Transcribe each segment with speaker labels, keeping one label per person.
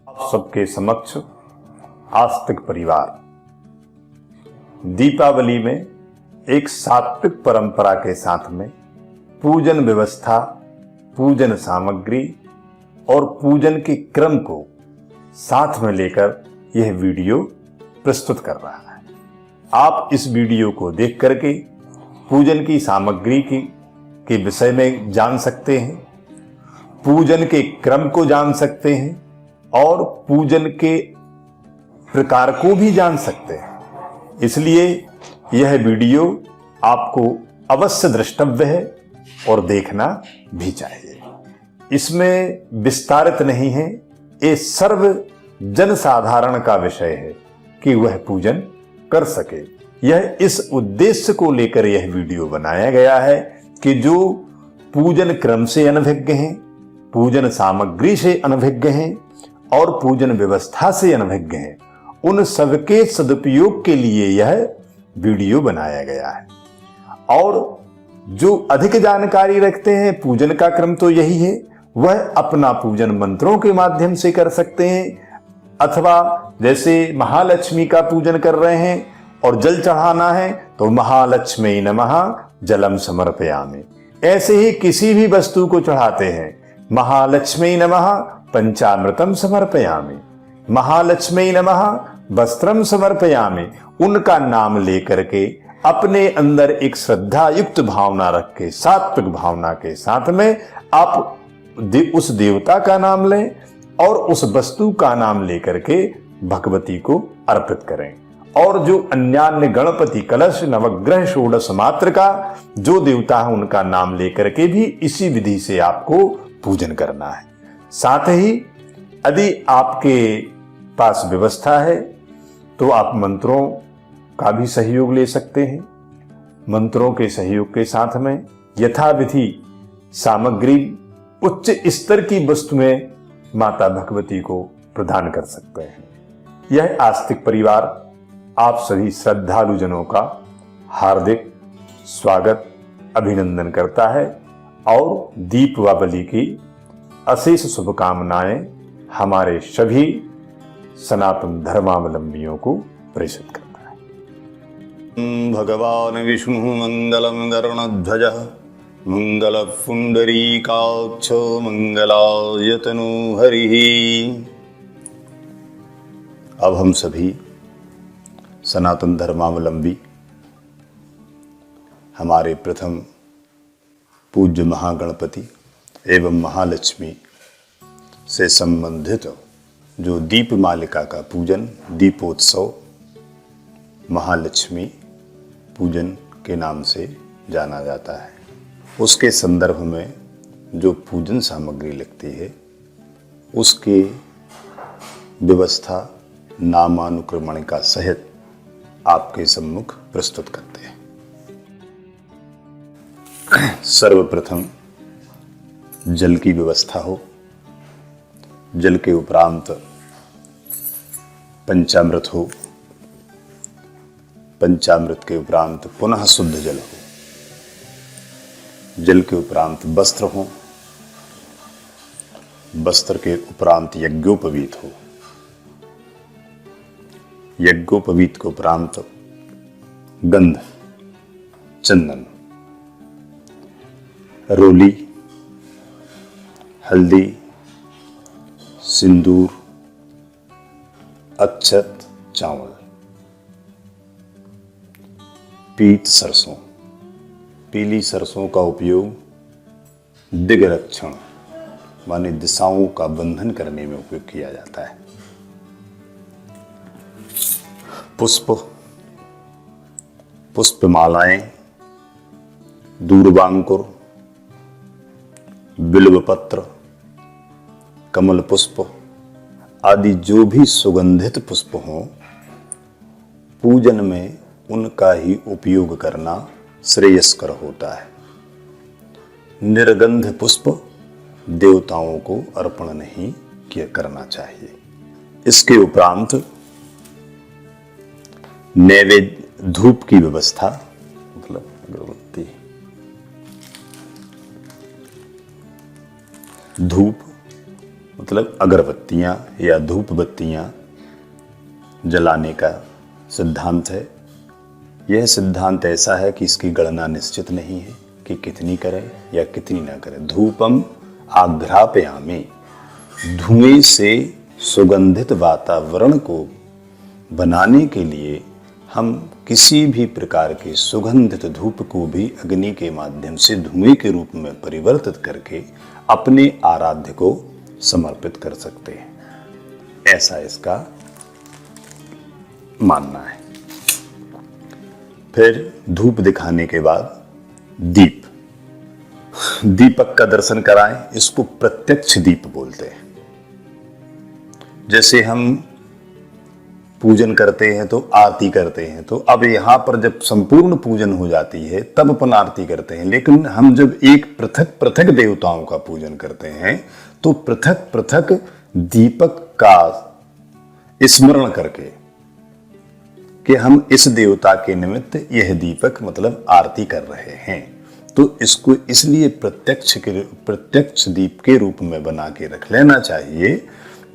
Speaker 1: आप सबके समक्ष आस्तिक परिवार दीपावली में एक सात्विक परंपरा के साथ में पूजन व्यवस्था, पूजन सामग्री और पूजन के क्रम को साथ में लेकर यह वीडियो प्रस्तुत कर रहा है। आप इस वीडियो को देख करके पूजन की सामग्री के विषय में जान सकते हैं, पूजन के क्रम को जान सकते हैं और पूजन के प्रकार को भी जान सकते हैं। इसलिए यह वीडियो आपको अवश्य द्रष्टव्य है और देखना भी चाहिए। इसमें विस्तारित नहीं है, ये सर्व जनसाधारण का विषय है कि वह पूजन कर सके। यह इस उद्देश्य को लेकर यह वीडियो बनाया गया है कि जो पूजन क्रम से अनभिज्ञ हैं, पूजन सामग्री से अनभिज्ञ हैं और पूजन व्यवस्था से अनभिज्ञ हैं, उन सबके सदुपयोग के लिए यह वीडियो बनाया गया है। और जो अधिक जानकारी रखते हैं, पूजन का क्रम तो यही है, वह अपना पूजन मंत्रों के माध्यम से कर सकते हैं, अथवा जैसे महालक्ष्मी का पूजन कर रहे हैं और जल चढ़ाना है तो महालक्ष्मी नमः जलम समर्पयामि। ऐसे ही किसी भी वस्तु को चढ़ाते हैं, महालक्ष्मी नमः पंचामृतम समर्पयामि, महालक्ष्मी नमः वस्त्रम समर्पयामि। उनका नाम लेकर के अपने अंदर एक श्रद्धा युक्त भावना रख के, सात्विक भावना के साथ में आप उस देवता का नाम लें और उस वस्तु का नाम लेकर के भगवती को अर्पित करें। और जो अन्यान्य गणपति कलश नवग्रह षोडश मात्र का जो देवता है उनका नाम लेकर के भी इसी विधि से आपको पूजन करना है। साथ ही यदि आपके पास व्यवस्था है तो आप मंत्रों का भी सहयोग ले सकते हैं। मंत्रों के सहयोग के साथ में यथाविधि सामग्री उच्च स्तर की वस्तुएं माता भगवती को प्रदान कर सकते हैं। यह आस्तिक परिवार आप सभी श्रद्धालु जनों का हार्दिक स्वागत अभिनंदन करता है और दीपावली की अशेष शुभकामनाएं हमारे सभी सनातन धर्मावलंबियों को प्रेषित करता है।
Speaker 2: भगवान विष्णु मंगलम गरुणध्वजः मंगल पुंडरीकाक्ष मंगलायतनु हरिः। अब हम सभी सनातन धर्मावलंबी हमारे प्रथम पूज्य महागणपति एवं महालक्ष्मी से संबंधित जो दीप मालिका का पूजन, दीपोत्सव महालक्ष्मी पूजन के नाम से जाना जाता है, उसके संदर्भ में जो पूजन सामग्री लगती है उसके व्यवस्था नामानुक्रमणिका सहित आपके सम्मुख प्रस्तुत करते हैं। सर्वप्रथम जल की व्यवस्था हो, जल के उपरांत पंचामृत हो, पंचामृत के उपरांत पुनः शुद्ध जल हो, जल के उपरांत वस्त्र हो, वस्त्र के उपरांत यज्ञोपवीत हो, यज्ञोपवीत के उपरांत गंध, चंदन, रोली, हल्दी, सिंदूर, अक्षत, चावल, पीत सरसों, पीली सरसों का उपयोग दिग्रक्षण माने दिशाओं का बंधन करने में उपयोग किया जाता है। पुष्प, पुष्पमालाएं, दूर्वांकुर, बिल्वपत्र, कमल पुष्प आदि जो भी सुगंधित पुष्प हों, पूजन में उनका ही उपयोग करना श्रेयस्कर होता है। निर्गंध पुष्प देवताओं को अर्पण नहीं करना चाहिए। इसके उपरांत नैवेद्य धूप की व्यवस्था, मतलब अगरबत्ती, धूप मतलब अगरबत्तियां या धूप बत्तियां जलाने का सिद्धांत है। यह सिद्धांत ऐसा है कि इसकी गणना निश्चित नहीं है कि कितनी करें या कितनी ना करें। धूपम आघ्रापयामि, धुएं से सुगंधित वातावरण को बनाने के लिए हम किसी भी प्रकार के सुगंधित धूप को भी अग्नि के माध्यम से धुएं के रूप में परिवर्तित करके अपने आराध्य को समर्पित कर सकते हैं, ऐसा इसका मानना है। फिर धूप दिखाने के बाद दीपक का दर्शन कराएं। इसको प्रत्यक्ष दीप बोलते हैं। जैसे हम पूजन करते हैं तो आरती करते हैं, तो अब यहां पर जब संपूर्ण पूजन हो जाती है तब अपन आरती करते हैं। लेकिन हम जब एक पृथक पृथक देवताओं का पूजन करते हैं तो पृथक पृथक दीपक का स्मरण करके कि हम इस देवता के निमित्त यह दीपक मतलब आरती कर रहे हैं, तो इसको इसलिए प्रत्यक्ष दीप के रूप में बना के रख लेना चाहिए,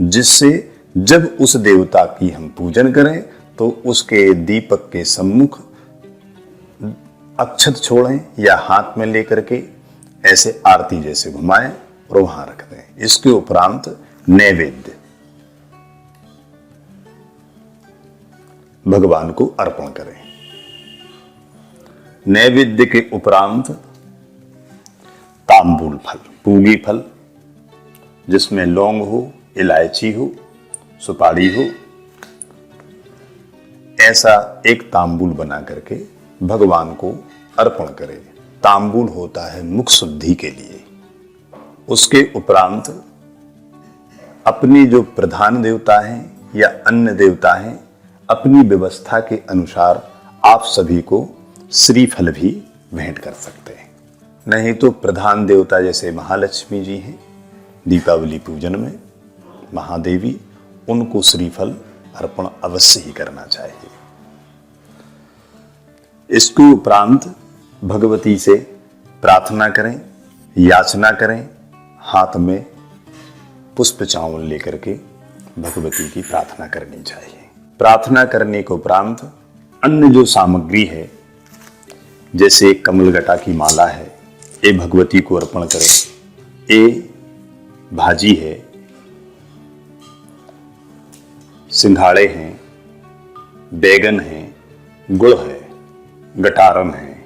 Speaker 2: जिससे जब उस देवता की हम पूजन करें तो उसके दीपक के सम्मुख अक्षत छोड़ें या हाथ में लेकर के ऐसे आरती जैसे घुमाएं और वहां रख दें। इसके उपरांत नैवेद्य भगवान को अर्पण करें। नैवेद्य के उपरांत तांबूल फल, पूगी फल, जिसमें लौंग हो, इलायची हो, सुपारी हो, ऐसा एक तांबूल बना करके भगवान को अर्पण करें। तांबूल होता है मुख शुद्धि के लिए। उसके उपरांत अपनी जो प्रधान देवता हैं या अन्य देवता हैं, अपनी व्यवस्था के अनुसार आप सभी को श्रीफल भी भेंट कर सकते हैं। नहीं तो प्रधान देवता जैसे महालक्ष्मी जी हैं दीपावली पूजन में, महादेवी, उनको श्रीफल अर्पण अवश्य ही करना चाहिए। इसके उपरांत भगवती से प्रार्थना करें, याचना करें, हाथ में पुष्प चावल लेकर के भगवती की प्रार्थना करनी चाहिए। प्रार्थना करने के उपरांत अन्य जो सामग्री है, जैसे कमलगटा की माला है, ये भगवती को अर्पण करें। ये भाजी है, सिंघाड़े हैं, बैगन हैं, गुड़ है, गटारन है,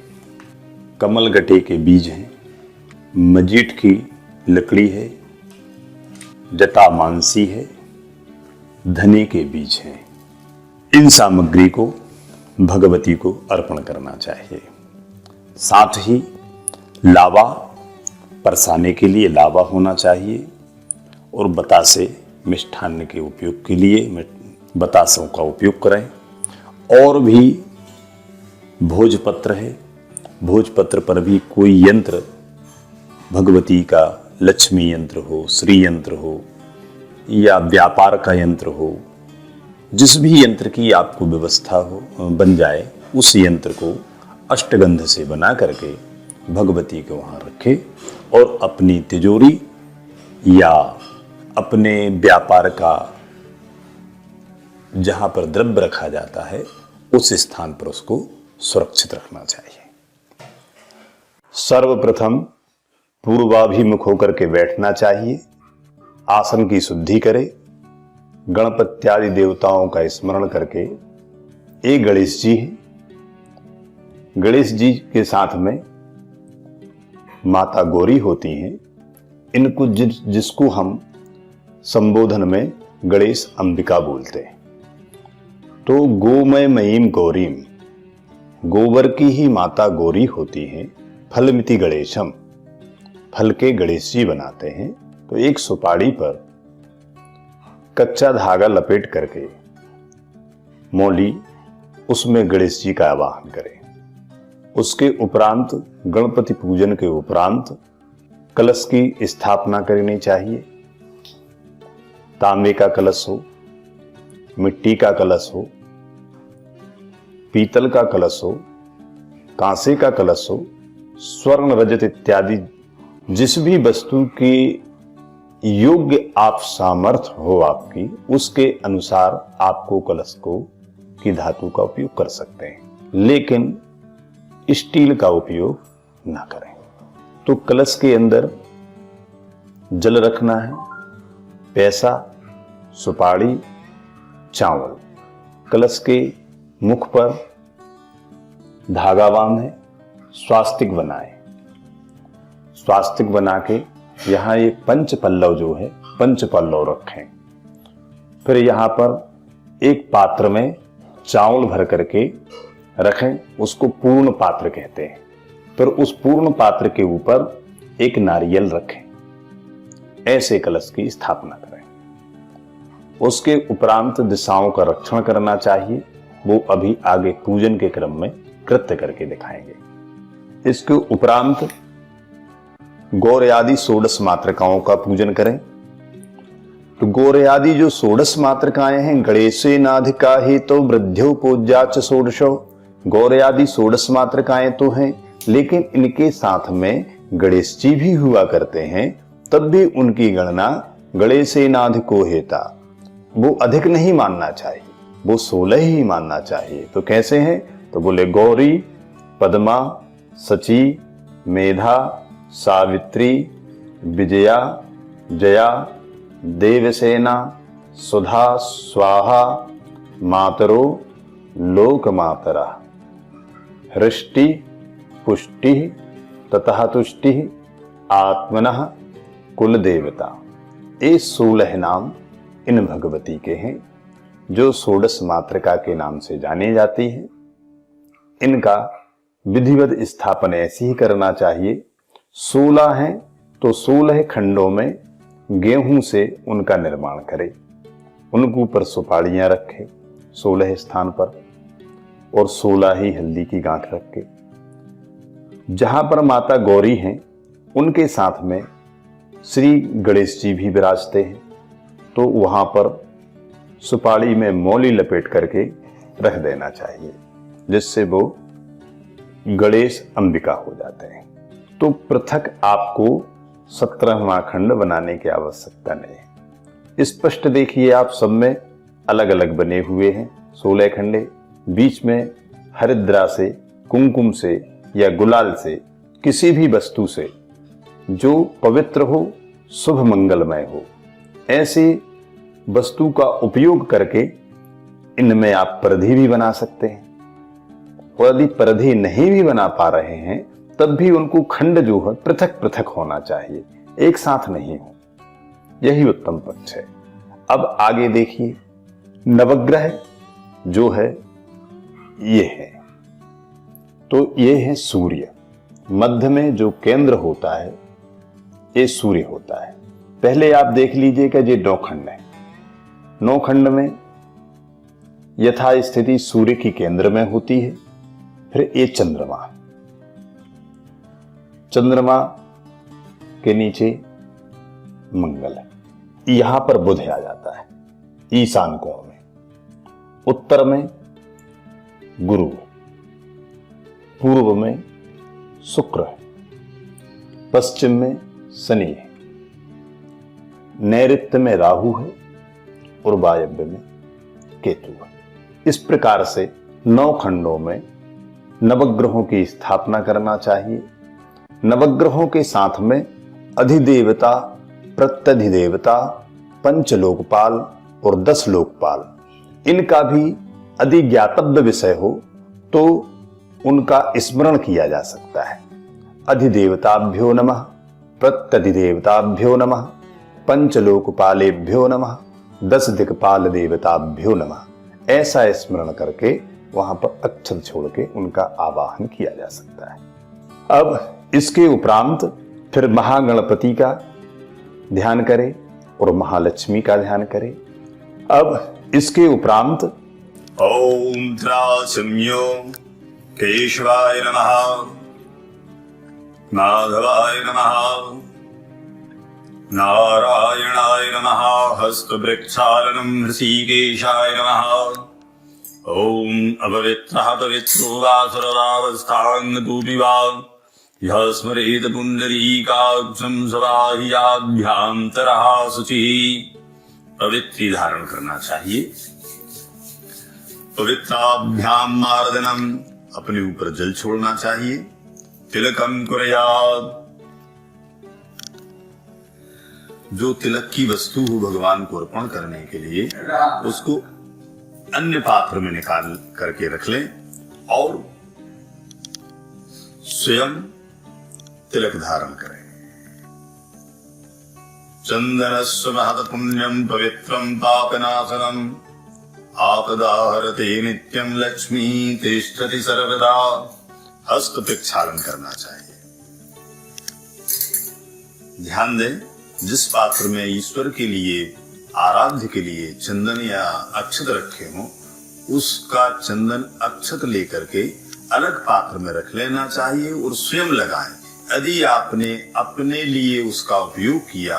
Speaker 2: कमल गटे के बीज हैं, मजीठ की लकड़ी है, जटा मानसी है, धने के बीज हैं। इन सामग्री को भगवती को अर्पण करना चाहिए। साथ ही लावा, परसाने के लिए लावा होना चाहिए, और बतासे मिष्ठान्न के उपयोग के लिए बतासों का उपयोग करें। और भी भोजपत्र है, भोजपत्र पर भी कोई यंत्र भगवती का, लक्ष्मी यंत्र हो, श्री यंत्र हो या व्यापार का यंत्र हो, जिस भी यंत्र की आपको व्यवस्था हो बन जाए, उस यंत्र को अष्टगंध से बना करके भगवती को वहां रखें और अपनी तिजोरी या अपने व्यापार का जहां पर द्रव्य रखा जाता है उस स्थान पर उसको सुरक्षित रखना चाहिए। सर्वप्रथम पूर्वाभिमुख होकर के बैठना चाहिए। आसन की शुद्धि करें। गणपत्यादि देवताओं का स्मरण करके, एक गणेश जी हैं, गणेश जी के साथ में माता गौरी होती हैं। इनको जिसको हम संबोधन में गणेश अंबिका बोलते हैं। तो गोमय मयीम गौरीम, गोबर की ही माता गौरी होती हैं। फलमिति गणेशम, फल के गणेश जी बनाते हैं। तो एक सुपारी पर कच्चा धागा लपेट करके मौली उसमें गणेश जी का आवाहन करें। उसके उपरांत गणपति पूजन के उपरांत कलश की स्थापना करनी चाहिए। तांबे का कलश हो, मिट्टी का कलश हो, पीतल का कलश हो, कांसे का कलश हो, स्वर्ण रजत इत्यादि जिस भी वस्तु की योग्य आप सामर्थ्य हो आपकी, उसके अनुसार आपको कलश को की धातु का उपयोग कर सकते हैं, लेकिन स्टील का उपयोग ना करें। तो कलश के अंदर जल रखना है, पैसा, सुपारी, चावल। कलश के मुख पर धागा बांधे, स्वास्तिक बनाए। स्वास्तिक बना के यहां एक पंच पल्लव जो है, पंच पल्लव रखें। फिर यहां पर एक पात्र में चावल भर करके रखें, उसको पूर्ण पात्र कहते हैं। फिर उस पूर्ण पात्र के ऊपर एक नारियल रखें। ऐसे कलश की स्थापना करें। उसके उपरांत दिशाओं का रक्षण करना चाहिए, वो अभी आगे पूजन के क्रम में कृत्य करके दिखाएंगे। इसके उपरांत गौर आदि षोडश मातृकाओं का पूजन करें। तो गौर आदि जो षोडश मातृकाएं हैं, गणेशे नाधिका ही तो वृद्ध्यो पूज्याच षोडशो। गौर आदि षोडश मातृकाएं तो हैं, लेकिन इनके साथ में गणेश जी भी हुआ करते हैं, तब भी उनकी गणना गणेशे नाधिको हेता, वो अधिक नहीं मानना चाहिए, वो 16 ही मानना चाहिए। तो कैसे हैं? तो बोले गौरी, पद्मा, सची, मेधा, सावित्री, विजया, जया, देवसेना, सुधा, स्वाहा, मातरो, लोकमातरा, हृष्टि, पुष्टि, ततः तुष्टि, आत्मनः, कुल देवता। ये 16 नाम इन भगवती के हैं, जो षोडश मातृका के नाम से जानी जाती है। इनका विधिवत स्थापन ऐसे ही करना चाहिए। 16 हैं तो 16 खंडों में गेहूं से उनका निर्माण करें, उनके ऊपर सुपाड़ियां रखें 16 स्थान पर, और 16 ही हल्दी की गांठ रख के। जहां पर माता गौरी हैं, उनके साथ में श्री गणेश जी भी विराजते हैं, तो वहां पर सुपाड़ी में मौली लपेट करके रख देना चाहिए, जिससे वो गणेश अंबिका हो जाते हैं। तो पृथक आपको 17वां खंड बनाने की आवश्यकता नहीं है। स्पष्ट देखिए, आप सब में अलग अलग बने हुए हैं 16 खंडे। बीच में हरिद्रा से, कुमकुम से या गुलाल से, किसी भी वस्तु से जो पवित्र हो, शुभ मंगलमय हो, ऐसी वस्तु का उपयोग करके इनमें आप परिधि भी बना सकते हैं। और यदि परिधि नहीं भी बना पा रहे हैं, तब भी उनको खंड जो है पृथक पृथक होना चाहिए, एक साथ नहीं हो। यही उत्तम पक्ष है। अब आगे देखिए, नवग्रह जो है ये है, तो ये है सूर्य। मध्य में जो केंद्र होता है ये सूर्य होता है। पहले आप देख लीजिएगा, ये 9 खंड है। 9 खंड में यथा स्थिति सूर्य की केंद्र में होती है। फिर ये चंद्रमा, चंद्रमा के नीचे मंगल है, यहां पर बुध आ जाता है ईशान कोण में। उत्तर में गुरु, पूर्व में शुक्र है, पश्चिम में शनि है, नैऋत्य में राहु है और वायव्य में केतु है। इस प्रकार से 9 खंडों में नवग्रहों की स्थापना करना चाहिए। नवग्रहों के साथ में अधिदेवता, प्रत्यधिदेवता, पंचलोकपाल और 10 लोकपाल, इनका भी यदि ज्ञातव्य विषय हो तो उनका स्मरण किया जा सकता है। अधिदेवताभ्यो नमः, प्रत्यधिदेवताभ्यो नमः, पंचलोकपालेभ्यो नमः, 10 दिक्पाल देवताभ्यो नमः। ऐसा स्मरण करके वहां पर अक्षर छोड़ के उनका आवाहन किया जा सकता है। अब इसके उपरांत फिर महागणपति का ध्यान करें और महालक्ष्मी का ध्यान करें। अब इसके उपरांत
Speaker 3: ओम त्रासम्यो केशवाय नमः, माधवाय नमः, नारायणाय नमः, हस्तवृक्षालनं ऋषिकेशाय नमः। ओम अपवित्रः पवित्रो वा सर्वावस्थांगतोऽपि वा यः स्मरेत पुण्डरीकाक्षं सदा हि याभ्यान्तरः शुचिः। पवित्री धारण करना चाहिए। पवित्राभ्याम मार्दनम, अपने ऊपर जल छोड़ना चाहिए। तिलकम कुर्यात्, जो तिलक की वस्तु हो भगवान को अर्पण करने के लिए उसको अन्य पात्र में निकाल करके रख लें और स्वयं तिलक धारण करें। चंदनस्व महत पुण्यम पवित्रम पापनाशनम आपदाहरते नित्यम लक्ष्मी तिष्ठति सर्वदा। हस्त प्रक्षालन करना चाहिए। ध्यान दें, जिस पात्र में ईश्वर के लिए, आराध्य के लिए चंदन या अक्षत रखे हों, उसका चंदन अक्षत लेकर के अलग पात्र में रख लेना चाहिए और स्वयं लगाएं। यदि आपने अपने लिए उसका उपयोग किया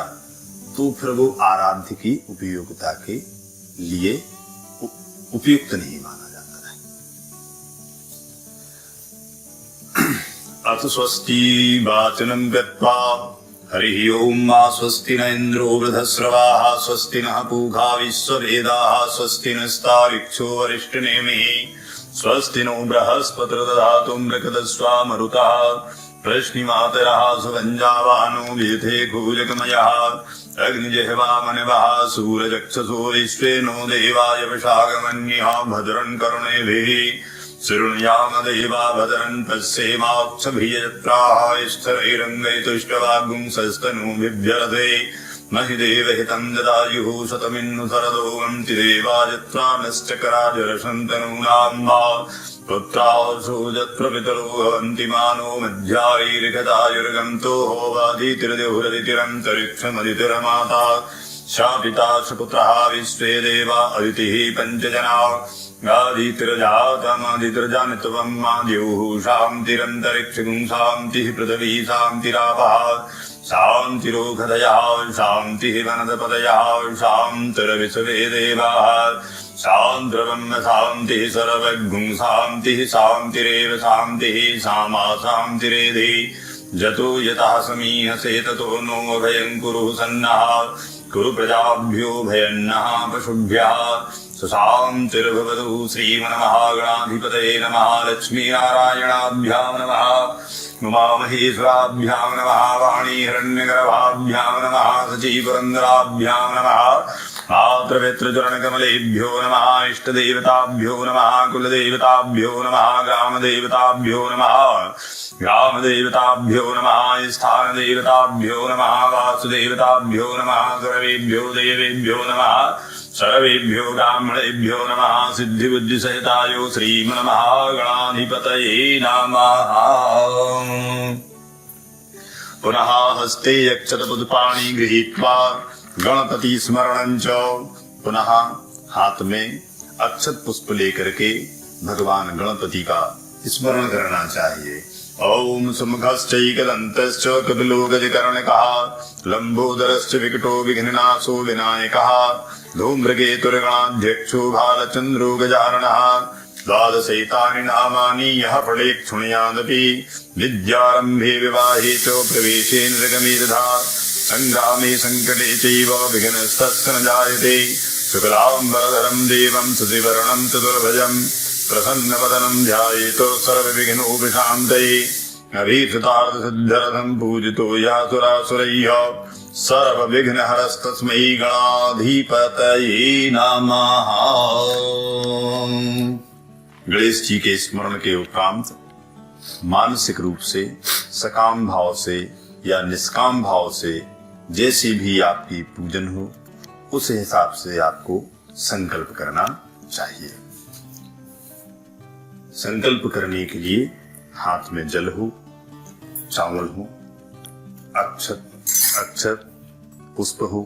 Speaker 3: तो फिर वो आराध्य की उपयोगिता के लिए उपयुक्त नहीं माना जाता है। अथ स्वस्ति वाचनम गत्वा हरि ओम मा स्वस्ति न इंद्रो वृधस्रवाः स्वस्ति नः पूषा विश्ववेदाः स्वस्ति नस्तारिक्षो वरिष्ठनेमिः स्वस्ति नो बृहस्पतिर्दधातु दधातु मृगतस्वा मरुतः प्रश्निमातरः सुवञ्जावानो व्यथे कूजकमयः अग्निजिह्वा मनवः सूरजक्षसो विश्वेनो देवाय विशागमन्यः भद्रं कर्णेभिः शृणुयाम देवा भद्रं पश्येमाक्षभिर्यत्राः स्थिरैरङ्गैतुष्टवागुंसस्तनूभिर्भ्यरते महिदेवहितं ददायुः शतमिन्नु शरदोऽन्ति देवा यत्रा नश्चकराजरसन्तनूनां वा पुत्रासो यत्र पितरो भवन्ति मानो मध्यारीर्घतायुर्गन्तो होवादितिर्देहुरदितिरन्तरिक्षमदितिरमाता शापिता सुपुत्रः विश्वे देवा अदितिः पञ्चजना आदितिर्जातमदितिर्जनित्वं माद्युः शान्तिरन्तरिक्षगुं शान्तिः पृथिवी शान्तिरापः शान्तिरोषधयः शान्तिः वनस्पतयः शान्तिर्विश्वे देवाः शान्तिर्ब्रह्म शान्तिः सर्वज्ञं शान्तिः शान्तिरेव शान्तिः सामा शान्तिरेधि जतो यतः समीहसे ततो नो अभयं कुरु सन्नः कुरु प्रजाभ्यो भयन्नः पशुभ्यः सुशान्तिर्भवतु। श्रीमन्महागणाधिपतये नमः। लक्ष्मीनारायणाभ्यां नमः। उमामहेश्वराभ्यां नमः। वाणी हिरण्यगर्भाभ्यां नमः। सचीपुरन्दराभ्यां नमः। मातृपितृचरणकमलेभ्यो नमः। इष्टदेवताभ्यो नमः। कुलदेवताभ्यो नमः। ग्रामदेवताभ्यो नमः। ग्रामदेवताभ्यो नमः। स्थानदेवताभ्यो नमः। वासुदेवताभ्यो नमः। सर्वेभ्यो देवेभ्यो नमः। सर्वेभ्यो ब्राह्मणेभ्यो नमः। सिद्धिबुद्धिसहितायो श्रीमन्महागणाधिपतये नमः। पुनः हस्ते अक्षतपुष्पाणि गृहीत्वा गणपति स्मरणं च। पुनः हाथ में अक्षत पुष्प लेकर के भगवान गणपति का स्मरण करना चाहिए। ओम सुमुखश्चैकदन्तश्च कपिलो गजकर्णकः लंबोदरश्च विकटो विघ्ननाशो विनायकः धूम्रकेतुर्गणाध्यक्षो भालचन्द्रो गजाननः द्वादशैतानि नामानि यः पठेत् शृणुयादपि विद्यारम्भे विवाहे च प्रवेशे निर्गमेर्धा संग्रामे संकटे चैव विघ्नस्तस्य न जायते। शुक्लाम्बरधरं देवं शशिवर्णं चतुर्भुजं प्रसन्नवदनं ध्यायेत् सर्वविघ्नोपशान्तये। अभीष्टार्थसिद्ध्यर्थं पूजितो यासुरासुरैः सर्वविघ्नहरस्तस्मै गणाधिपतये नमः। गणेश जी के स्मरण के उपरांत मानसिक रूप से, सकाम भाव से या निष्काम भाव से जैसी भी आपकी पूजन हो उस हिसाब से आपको संकल्प करना चाहिए। संकल्प करने के लिए हाथ में जल हो, चावल हो, अक्षत पुष्प हो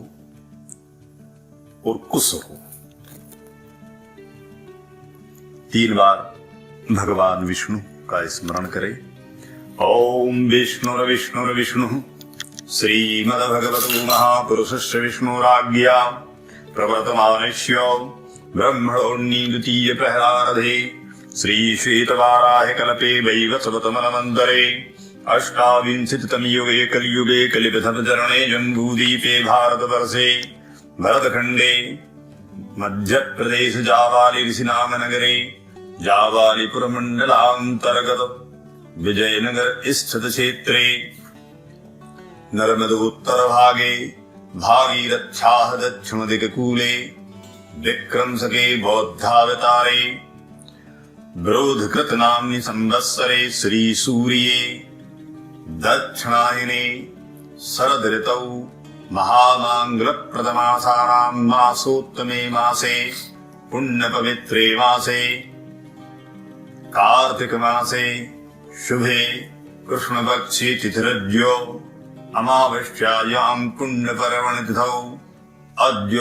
Speaker 3: और कुश हो। 3 बार भगवान विष्णु का स्मरण करें। ओम विष्णुर्विष्णुर्विष्णु श्रीमद्भगवतो महापुरुषस्य विष्णुराज्ञया प्रवर्तमानस्य ब्रह्मणोऽन्नी द्वितीय प्रहरारधे श्री श्वेतवाराह कल्पे वैवस्वतमन्वन्तरे अष्टाविंशतितम युगे कलियुगे कलिपथचरणे जम्बूदीपे भारतवर्षे भरतखंडे मध्य प्रदेश जावाली ऋषिनाम नगरे जावालीपुर मंडलांतर्गत विजयनगर स्थित क्षेत्रे नर्मदोत्तर भागे भागीरथ्याः दक्षिण दिक्कूले विक्रमशके बौद्धावतारे ब्रोधकृत नाम्नि संवत्सरे श्री सूर्ये दक्षिणायने शरद ऋतौ महामांगल प्रथमासारां मासोत्तमे मासे पुण्य पवित्रे मासे कार्तिक मासे शुभे कृष्णपक्षे तिथिरद्यो अमावस्यायां पुण्य पर्वणि तिथौ अद्य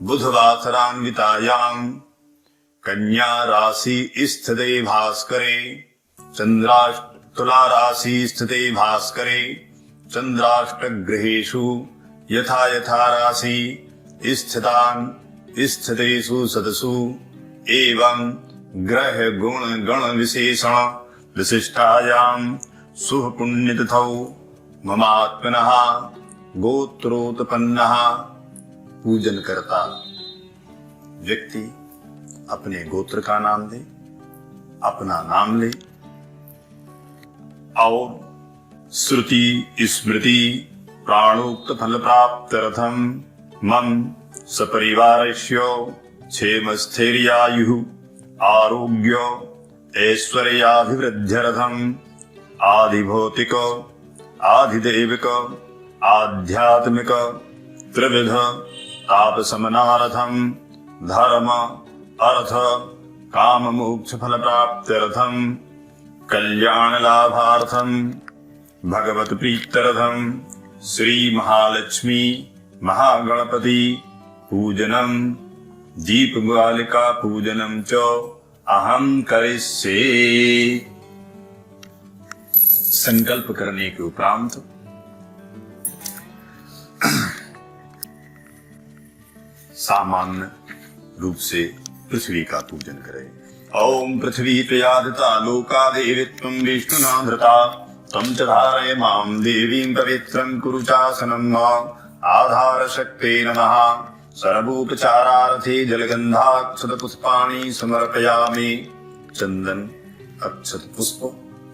Speaker 3: बुधवासरान्वितायां कन्या राशि स्थिते भास्करे तुला राशि स्थिते भास्करे चंद्राष्टग्रहेषु यथा यथा राशि स्थितेषु सदसु एवं ग्रह गुण गण विशेषण विशिष्टायां शुभ पुण्यतिथौ ममात्मनः गोत्रोत्पन्नः। पूजन करता व्यक्ति अपने गोत्र का नाम दे, अपना नाम ले और श्रुति स्मृति प्राणोक्त फल प्राप्त्यर्थम मम सपरिवारस्य क्षेमस्थैर्यायुः आरोग्य ऐश्वर्याभिवृद्ध्यर्थम आधिभौतिक आधिदैविक आध्यात्मिक त्रिविध तापशमनार्थम धर्म अर्थ काम मोक्ष फल प्राप्त्यर्थम कल्याण लाभार्थम भगवत प्रीत्यर्थम श्री महालक्ष्मी महागणपति पूजनम दीपमालिका पूजनम च अहम करिष्ये। संकल्प करने के उपरांत सामान्य रूप से पृथ्वी का पूजन करें। ओम पृथ्वी त्वयादिता लोका देवी त्वं विष्णुना धृता त्वं च धारय मां देवीं पवित्रं कुरु चासनं मां आधार शक्ते नमः। सर्वोपचारार्थे जलगंधाक्षत पुष्पाणि समर्पयामि। चंदन अक्षत पुष्प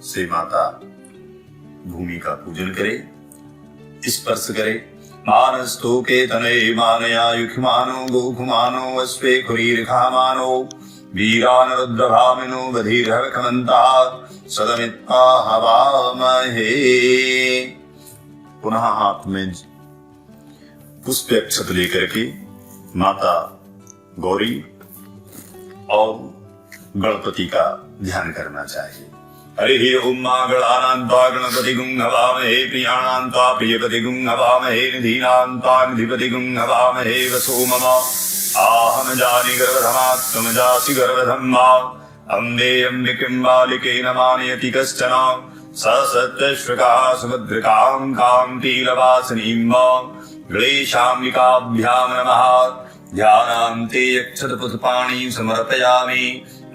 Speaker 3: से माता भूमि का पूजन करे, स्पर्श करे। मानस्तोके तनये मानयायुष्मानो गोखुमानो अश्वे खुरीर्खामानो वीरान रुद्रभामिनो बधिरहवखमन्ताः सदमित्वा हवामहे। पुनः हाथ में पुष्प अक्षत लेकर के माता गौरी और गणपति का ध्यान करना चाहिए। हरि ओम मंगलानां गणपति गुं हवामहे प्रियाणां प्रियपति गुं हवामहे निधीनां निधिपति गुं हवामहे वसो मम आहम जानि गर्भधमात्म जासि गर्भधम्मा अम्बेयं विकिं बालिके न मानयति कश्चन स सत्यश्वकाः सुभद्रकां कान्तिलवासिनीं गणेशाम्बिकाभ्यां नमः। ध्यानान्ते अक्षत पुष्पाणि समर्पयामि।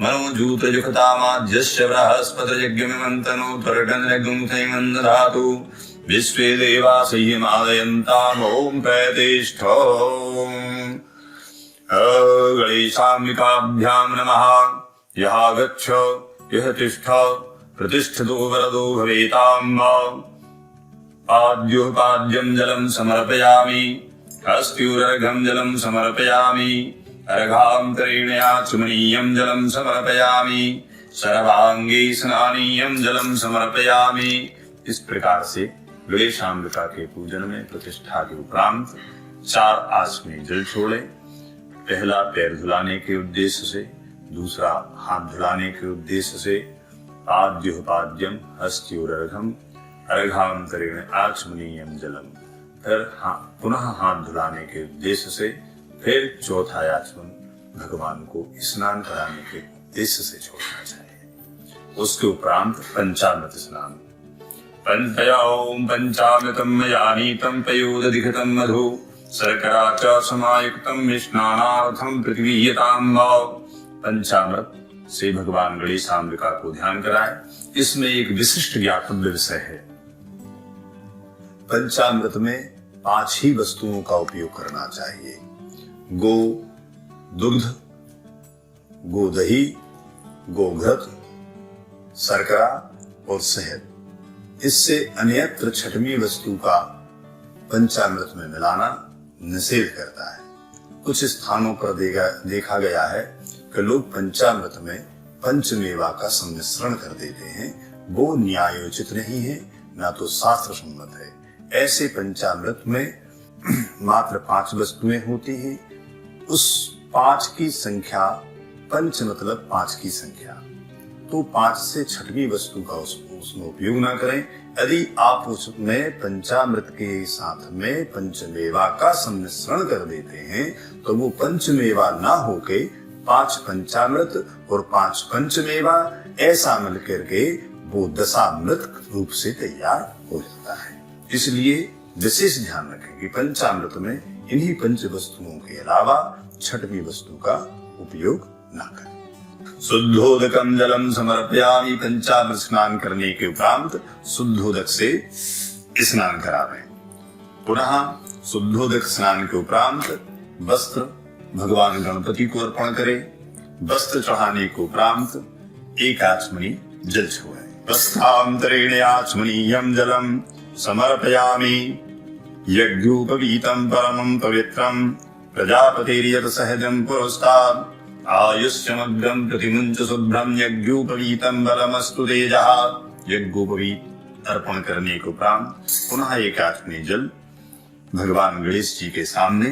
Speaker 3: मनोजूतजुखतामाज्यस्य बृहस्पतियज्ञमिमन्तनो त्वरगन्धगुंसैमन्दधातु विश्वे देवा संयमादयन्ताम् ॐ प्रतिष्ठ। गणेशाम्बिकाभ्यां नमः। यः गच्छ यः तिष्ठ प्रतिष्ठितो वरदो भवेताम्। पाद्योपाद्यं जलं समर्पयामि। हस्त्योरर्घं जलं समर्पयामि। अर्घान्तरेणयाचमनीयं जलं समर्पयामि। सर्वांगे स्नानीयं जलं समर्पयामि। इस प्रकार से गणेशाम्बिका के पूजन में प्रतिष्ठा के उपरांत 4 आस में जल छोड़े। पहला पैर धुलाने के उद्देश्य से, दूसरा हाथ धुलाने के उद्देश्य से। पाद्योपाद्यम हस्त्योरर्घम अर्घान्तरेण आचमनीयम जलम। फिर पुनः हाथ धुलाने के उद्देश्य से, फिर चौथा आचमन भगवान को स्नान कराने के उद्देश्य से छोड़ना चाहिए। उसके उपरांत पंचामृत स्नान। पंचामृतं मया नीतं पयोदधिगतं मधु शर्करा च समायुक्तं स्नानार्थं पृथ्वीयतां। पंचामृत से भगवान गणेशाम्बिका को ध्यान कराए। इसमें एक विशिष्ट ज्ञातव्य विषय है। पंचामृत में 5 ही वस्तुओं का उपयोग करना चाहिए। गो दुग्ध, गो दही, गोघृत, शर्करा और शहद। इससे अन्यत्र छठवीं वस्तु का पंचामृत में मिलाना निषेध करता है। कुछ स्थानों पर देखा गया है कि लोग पंचामृत में पंचमेवा का सम्मिश्रण कर देते हैं। वो न्यायोचित नहीं है, ना तो शास्त्र सम्मत है। ऐसे पंचामृत में मात्र 5 वस्तुएं होती हैं। उस 5 की संख्या, पंच मतलब 5 की संख्या, तो 5 से छठवीं वस्तु का उसमें उपयोग ना करें। यदि आप उसमें पंचामृत के साथ में पंचमेवा का सम्मिश्रण कर देते हैं तो वो पंचमेवा ना होके 5 पंचामृत और 5 पंचमेवा ऐसा मिलकर के वो दशामृत रूप से तैयार हो जाता है। इसलिए विशेष ध्यान रखें कि पंचामृत में इन्हीं पंच वस्तुओं के अलावा छठवीं वस्तु का उपयोग ना करें। शुद्धोदकम जलम समर्पयामि। पंचामृत स्नान करने के उपरांत शुद्धोदक से स्नान करावें। पुनः शुद्धोदक स्नान के उपरांत वस्त्र भगवान गणपति को अर्पण करें। वस्त्र चढ़ाने के उपरांत एक आचमनी जल छोड़ें। वस्त्रांतरेण आचमनीयं जलम समर्पयामि। यज्ञोपवीतं परमं पवित्रं प्रजापतिर्यत् सहजं पुरस्तात् आयुष्यमग्रं प्रतिमुञ्च शुभ्रं यज्ञोपवीतं बलमस्तु तेजः। यज्ञोपवीत अर्पण करने के उपरांत पुनः एक आचमनी जल भगवान गणेश जी के सामने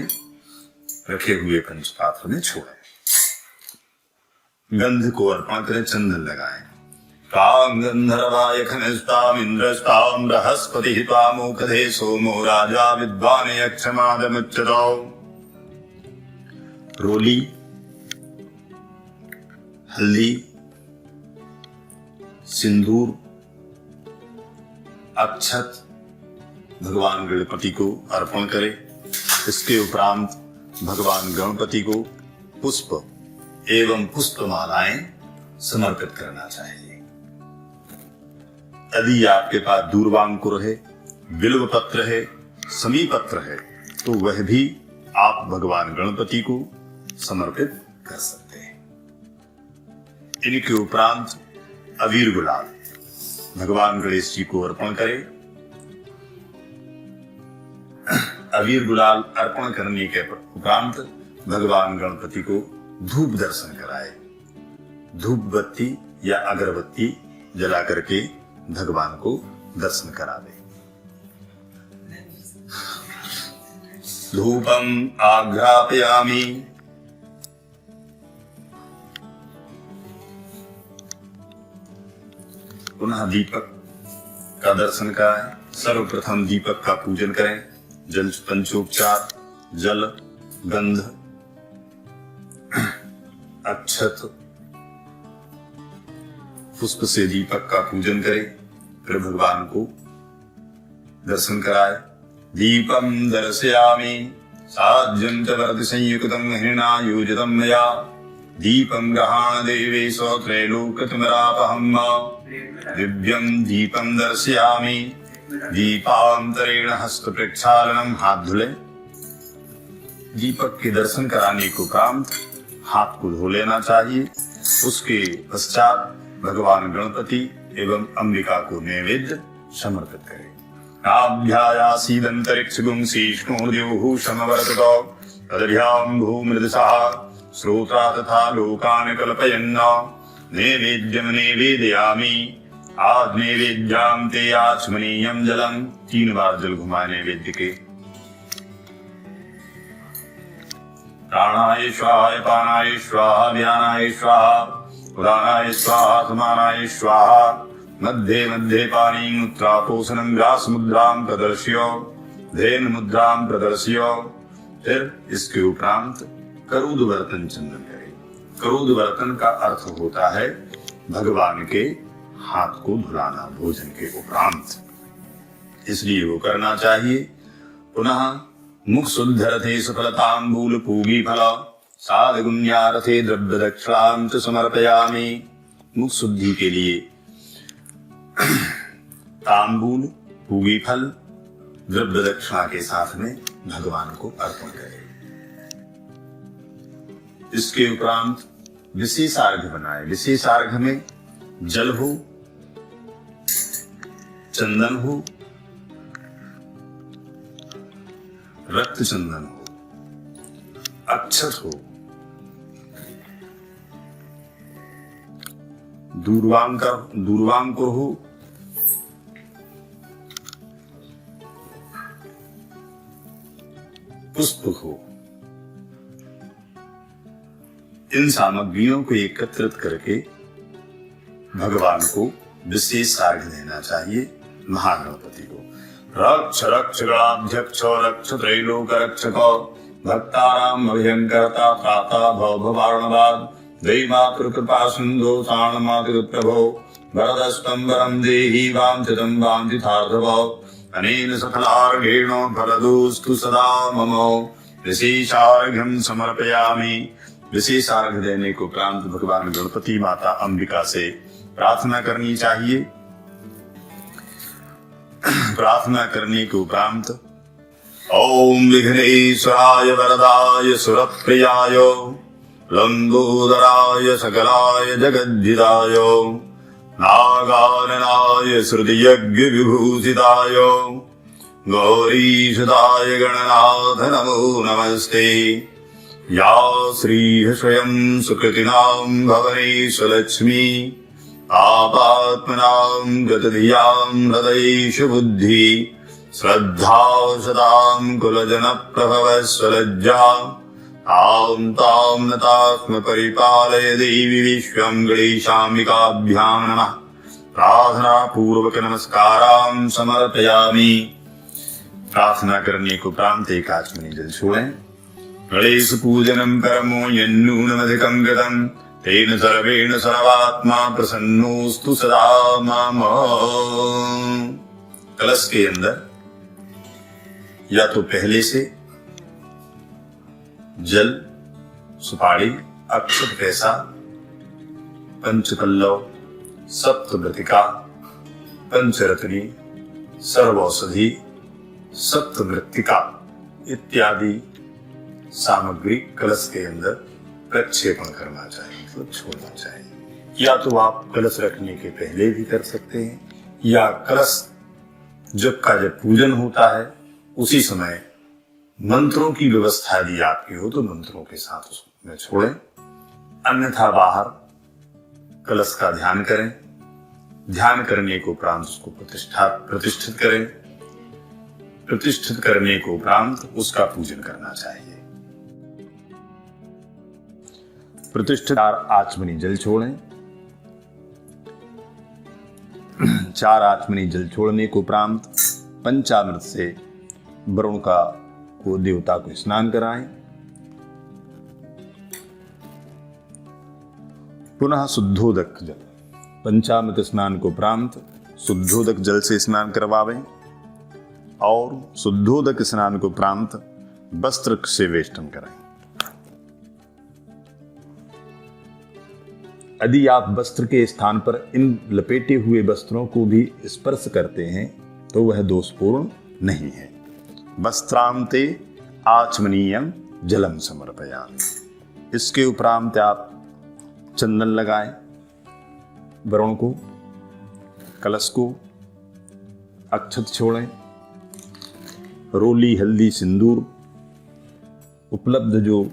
Speaker 3: रखे हुए पंचपात्र में छोड़ें। गंध को अर्पण करें, चंदन लगाएं। कां गंधर्वाय खनिष्ठाम इंद्रस्ताम बृहस्पति त्वामुखदे सोमो राजा विद्वान यक्षमादमुच्यतो। रोली, हल्दी, सिंदूर, अक्षत भगवान गणपति को अर्पण करें। इसके उपरांत भगवान गणपति को पुष्प एवं पुष्पमालाएं समर्पित करना चाहिए। यदि आपके पास दूर्वांकुर है, बिल्व पत्र है, समी पत्र है तो वह भी आप भगवान गणपति को समर्पित कर सकते हैं। इनके उपरांत अबीर गुलाल भगवान गणेश जी को अर्पण करें। अबीर गुलाल अर्पण करने के उपरांत भगवान गणपति को धूप दर्शन कराए। धूप बत्ती या अगरबत्ती जला करके भगवान को दर्शन करावे। धूपम आघ्रापयामि। पुनः दीपक का दर्शन कराएं। सर्वप्रथम दीपक का पूजन करें। जल पंचोपचार, जल, गंध, अक्षत, पुष्प से दीपक का पूजन करें। फिर भगवान को दर्शन कराए। दीपम दर्शयामि साज्यं च वर्ति संयुक्तं हृणायोजितं मया। दीपं गृहाण देवेश त्रैलोक्यतिमिरापहम्। दिव्यं दीपं दर्शयामि। दीपांतरेण हस्त प्रक्षालनम। हाथ धुले। दीपक के दर्शन कराने को उपरांत हाथ को धो लेना चाहिए। उसके पश्चात भगवान गणपति एवं अंबिका को नैवेद्य समर्पित करें। आभ्यायासीदंतरिक्षगुं शीष्णोर्द्योः समवर्ततो तदभ्यां भूमृदसः श्रोत्रा तथा लोकान् कल्पयन्। नैवेद्यं निवेदयामि। आज नैवेद्यां ते आचमनीयं जलम। 3 बार जल घुमाए नैवेद्य के। प्राणाय स्वाहा, पानाय स्वाहा, ध्यानाय स्वाहा, उदानाय स्वाहा, समानाय स्वाहा। मध्ये मध्ये पानी मुद्रा पोषणं ग्रास मुद्रां प्रदर्श्यो। धेन मुद्रां प्रदर्श्यो। फिर इसके उपरांत करूद वर्तन चंदन करें। करूद वर्तन का अर्थ होता है भगवान के हाथ को धुलाना भोजन के उपरांत, इसलिए वो करना चाहिए। पुनः मुख शुद्ध रथे सफलतांबूल पूगी फल साधुगुण्यार्थे द्रव्य दक्षिणां च समर्पयामि। मुख शुद्धि के लिए तांबूल, पूगी फल, द्रव्य दक्षिणा के साथ में भगवान को अर्पण करें। इसके उपरांत विशेष अर्घ्य बनाए। विशेष अर्घ्य में जल हो, चंदन हो, रक्त चंदन हो, अक्षत हो, दूर्वांकुर हो, पुष्प हो। इन सामग्रियों को एकत्रित करके भगवान को विशेष अर्घ्य देना चाहिए। महागणपति को रक्ष रक्ष गणाध्यक्ष रक्ष त्रैलोक रक्षक भक्तानां अभयंकर्ता त्राता भव भवार्णवाद दैमातृ कृपा सिंधो ताणमातृ प्रभो वरदस्तं वरं देहि वाञ्छितं वाञ्छितार्थव अनेन सकलार्घेण फलदोस्तु सदा मम। विशेषार्घ्यं समर्पयामि। विशेष अर्घ्य देने को उपरांत भगवान गणपति माता अंबिका से प्रार्थना करनी चाहिए। प्रार्थना करने के उपरांत ओम विघ्नेश्वराय वरदाय सुरप्रियाय लंबोदराय सकलाय जगद्धिताय नागाननाय श्रुतियज्ञ विभूषिताय गौरीशदाय गणनाथ नमो नमस्ते। या श्रीः स्वयं सुकृतिनां भवनेश्वलक्ष्मी आपात्मनां गतधियां हृदयेषु बुद्धि श्रद्धा सदां कुलजनप्रभवस्वलज्जा तां तां नतात्म परिपालय देवी विश्वं गणेशाम्बिकाभ्यां नमः। प्रार्थना पूर्वक नमस्कारां समर्पयामि। प्रार्थना करने को उपरांत एक आचमनी जल छोड़ें। गणेश पूजनं परमो यन्नूनमधिकं कृतं तेन सर्वेण सर्वात्मा प्रसन्नोस्तु सदा मम। कलश के अंदर या तो पहले से जल, सुपारी, अक्षत पैसा, पंचपल्लव, सप्तमृतिका, पंचरत्नी, सर्वौषधि, सप्तमृत्तिका इत्यादि सामग्री कलश के अंदर प्रक्षेपण करना चाहिए, मतलब छोड़ना चाहिए। या तो आप कलश रखने के पहले भी कर सकते हैं, या कलश जब पूजन होता है उसी समय मंत्रों की व्यवस्था यदि आपकी हो तो मंत्रों के साथ उसमें छोड़ें। अन्यथा बाहर कलश का ध्यान करें। ध्यान करने को उपरांत उसको प्रतिष्ठित करें। प्रतिष्ठित करने को उपरांत उसका पूजन करना चाहिए। प्रतिष्ठित आचमनी जल छोड़ें। 4 आचमनी जल छोड़ने को उपरांत पंचामृत से वरुण को देवता को स्नान कराएं। पुनः शुद्धोदक जल, पंचामृत स्नान को उपरांत शुद्धोदक जल से स्नान करवावें और शुद्धोदक स्नान को उपरांत वस्त्र से वेष्टन कराएं। यदि आप वस्त्र के स्थान पर इन लपेटे हुए वस्त्रों को भी स्पर्श करते हैं तो वह दोषपूर्ण नहीं है। वस्त्रांते आचमनीयं जलम समर्पयामि। इसके उपरांत आप चंदन लगाएं, वरुण को, कलश को, अक्षत छोड़ें, रोली, हल्दी, सिंदूर, उपलब्ध जो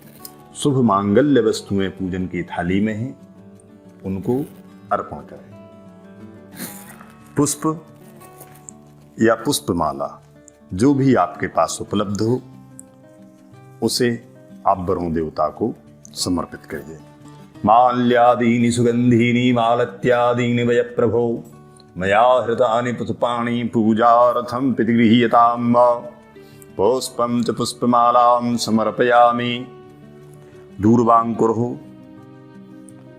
Speaker 3: शुभ मांगल्य वस्तुएं पूजन की थाली में हैं उनको अर्पण करें। पुष्प या पुष्पमाला जो भी आपके पास उपलब्ध हो उसे आप वरुण देवता को समर्पित करिए। माल्यादीनि सुगंधीनि मालत्यादीनि वय प्रभो मया हृतानि पुष्पाणि पूजार्थं प्रतिगृह्यताम्। पुष्पं च पुष्पमालां समर्पयामि। दूर्वांकुर हो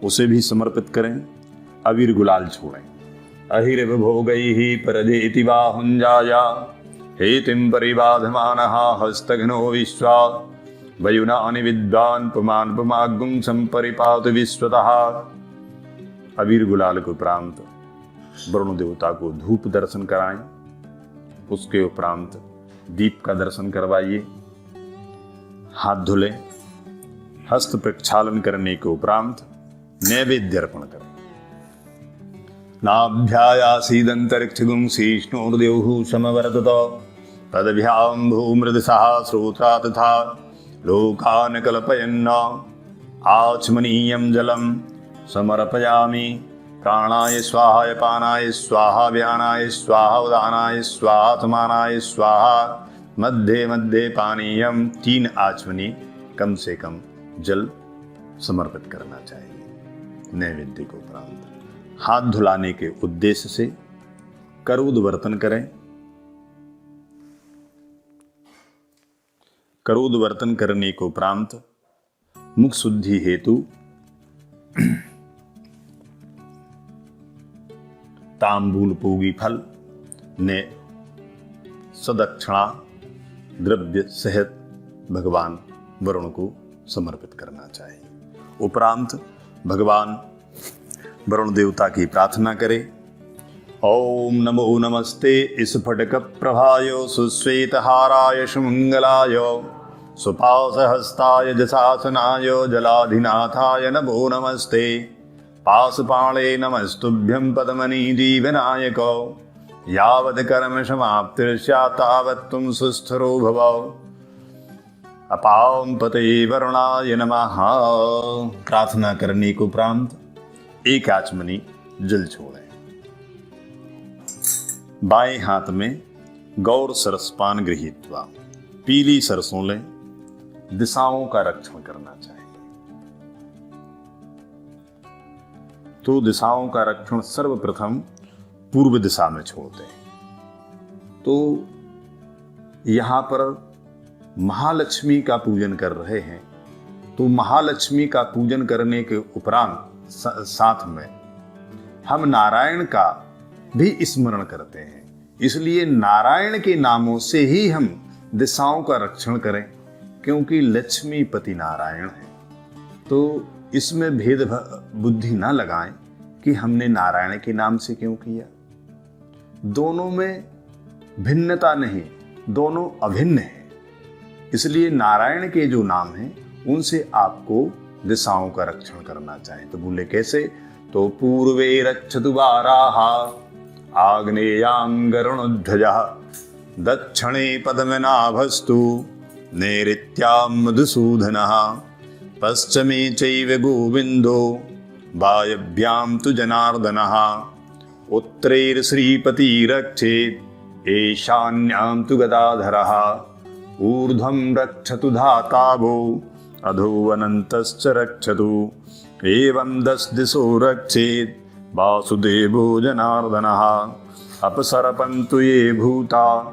Speaker 3: उसे भी समर्पित करें। अबीर गुलाल छोड़ें। अहिर्भोगैः परदेति बाहुञ्जाया हेतिं परिबाधमानः हस्तघ्नो विश्वा
Speaker 2: वयुनानि विद्वान पुमान पुमागुं संपरिपात विश्वतः। अबीर गुलाल के उपरांत वरुण देवता को धूप दर्शन कराएं, उसके उपरांत दीप का दर्शन करवाइए, हाथ धुले, हस्त प्रक्षालन करने के उपरांत नैवेद्य अर्पण करें। नाभ्यायासीदंतरिक्षगुं शीष्णोर्देवः समवर्तत तदभ्यां भूमृदसः श्रोत्रा तथा लोकान् कल्पयन् आचमनीयं जलं समर्पयामि। प्राणाय स्वाहा, पानाय स्वाहा, व्यानाय स्वाहा, उदानाय स्वाहा, समानाय स्वाहा। मध्य मध्य पानीयम, 3 आचमनी कम से कम जल समर्पित करना चाहिए। नैवेद्य को उपरांत हाथ धुलाने के उद्देश्य से करोदवर्तन करें। करोदवर्तन करने के उपरांत मुख शुद्धि हेतु तांबूल पूगी फल ने सदक्षिणा द्रव्य सहित भगवान वरुण को समर्पित करना चाहिए। उपरांत भगवान वरुण देवता की प्रार्थना करें। ओम नमो नमस्ते स्फटिक प्रभाय सुश्वेतहाराय सुमंगलाय सुपाशहस्ताय जशासनाय जलाधिनाथाय नमो नमस्ते। पाशपाणे नमस्तुभ्यं पद्मनि जीवनायक। यावत् कर्म समाप्तिर्स्यात् तावत् त्वं सुस्थिरो भव। अपां पते वरुणाय नमः। प्रार्थना करने को उपरांत 1 आचमनी जल छोड़ें। बाएं हाथ में गौर सरसपान गृहीत्वा पीली सरसों लें। दिशाओं का रक्षण करना चाहिए, तो दिशाओं का रक्षण सर्वप्रथम पूर्व दिशा में छोड़ते हैं। तो यहां पर महालक्ष्मी का पूजन कर रहे हैं, तो महालक्ष्मी का पूजन करने के उपरांत साथ में हम नारायण का भी स्मरण करते हैं। इसलिए नारायण के नामों से ही हम दिशाओं का रक्षण करें, क्योंकि लक्ष्मी पति नारायण है। तो इसमें भेद बुद्धि ना लगाएं कि हमने नारायण के नाम से क्यों किया। दोनों में भिन्नता नहीं, दोनों अभिन्न हैं। इसलिए नारायण के जो नाम हैं उनसे आपको दिशाओं का रक्षण करना चाहिए। तो बोले कैसे? तो पूर्वे रक्षतु वाराः आग्नेयां गरुणध्वजः दक्षिणे पद्मनाभस्तु नैऋत्यां मधुसूदनः पश्चिमे चैव गोविन्दो वायव्यां तु जनार्दनः उत्तरैर्श्रीपतिरक्षेत् ईशान्यां तु गदाधरः ऊर्ध्वं रक्षतु धातावो अधो अनन्तश्च रक्षतु एवं 10 दिशो रक्षेत् वासुदेवो जनार्दनः अपसरपन्तु ये भूता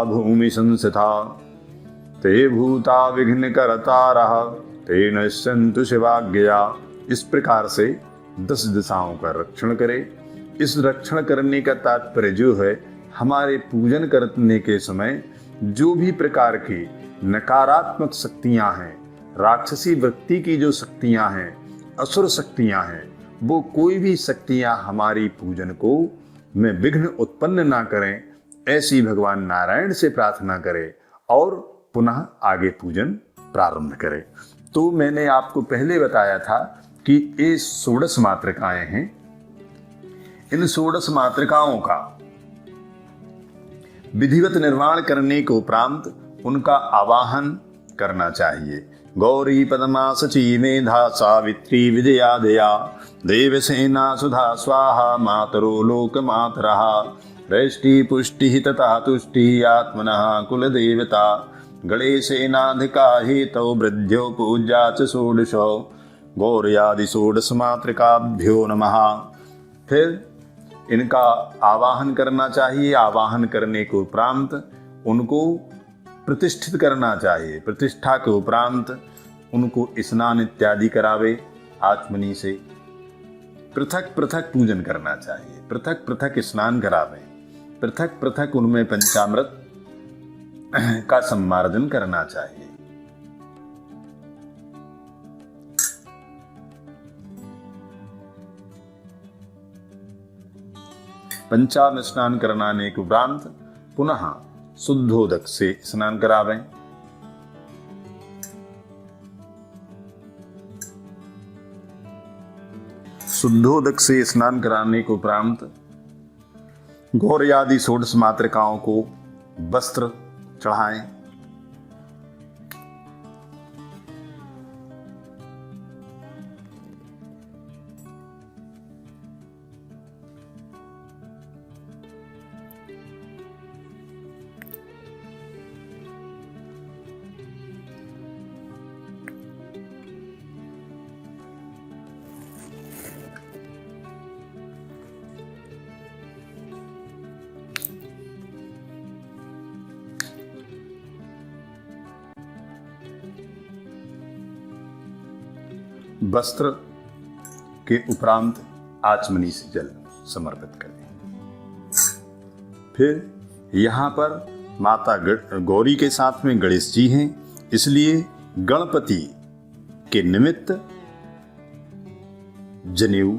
Speaker 2: भूमि संस्थिता ते भूता विघ्नकर्तारः ते नश्यन्तु शिवाज्ञया। इस प्रकार से 10 दिशाओं का रक्षण करें। इस रक्षण करने का तात्पर्य जो है, हमारे पूजन करने के समय जो भी प्रकार की नकारात्मक शक्तियां हैं, राक्षसी वृत्ति की जो शक्तियां हैं, असुर शक्तियां हैं, वो कोई भी शक्तियां हमारी पूजन को में विघ्न उत्पन्न ना करें, ऐसी भगवान नारायण से प्रार्थना करें और पुनः आगे पूजन प्रारंभ करें। तो मैंने आपको पहले बताया था कि ये 16 मातृकाएं हैं। इन 16 मातृकाओं का विधिवत निर्माण करने के उपरांत उनका आवाहन करना चाहिए। गौरी पद्मा सची मेधा सावित्री विजया दया देवसेना सुधा स्वाहा मातरो लोक मातरः वृष्टि पुष्टि तथा तुष्टि आत्मनः कुल देवता गणेशेनाधिका हेतौ वृद्ध्यो पूज्या च षोडशो गौर्यादि 16 मातृकाभ्यो नमः। फिर इनका आवाहन करना चाहिए। आवाहन करने के उपरांत उनको प्रतिष्ठित करना चाहिए। प्रतिष्ठा के उपरांत उनको स्नान इत्यादि करावे। आचमनी से पृथक पृथक पूजन करना चाहिए, पृथक पृथक स्नान करावे, पृथक पृथक उनमें पंचामृत का सम्मार्जन करना चाहिए।
Speaker 3: पंचामृत स्नान करनाने के उपरांत पुनः शुद्धोदक से स्नान करावें। शुद्धोदक से स्नान कराने के उपरांत गौर आदि षोडश मातृकाओं को वस्त्र चढ़ाएं। वस्त्र के उपरांत आचमनी से जल समर्पित करें। फिर यहां पर माता गौरी के साथ में गणेश जी हैं, इसलिए गणपति के निमित्त जनेऊ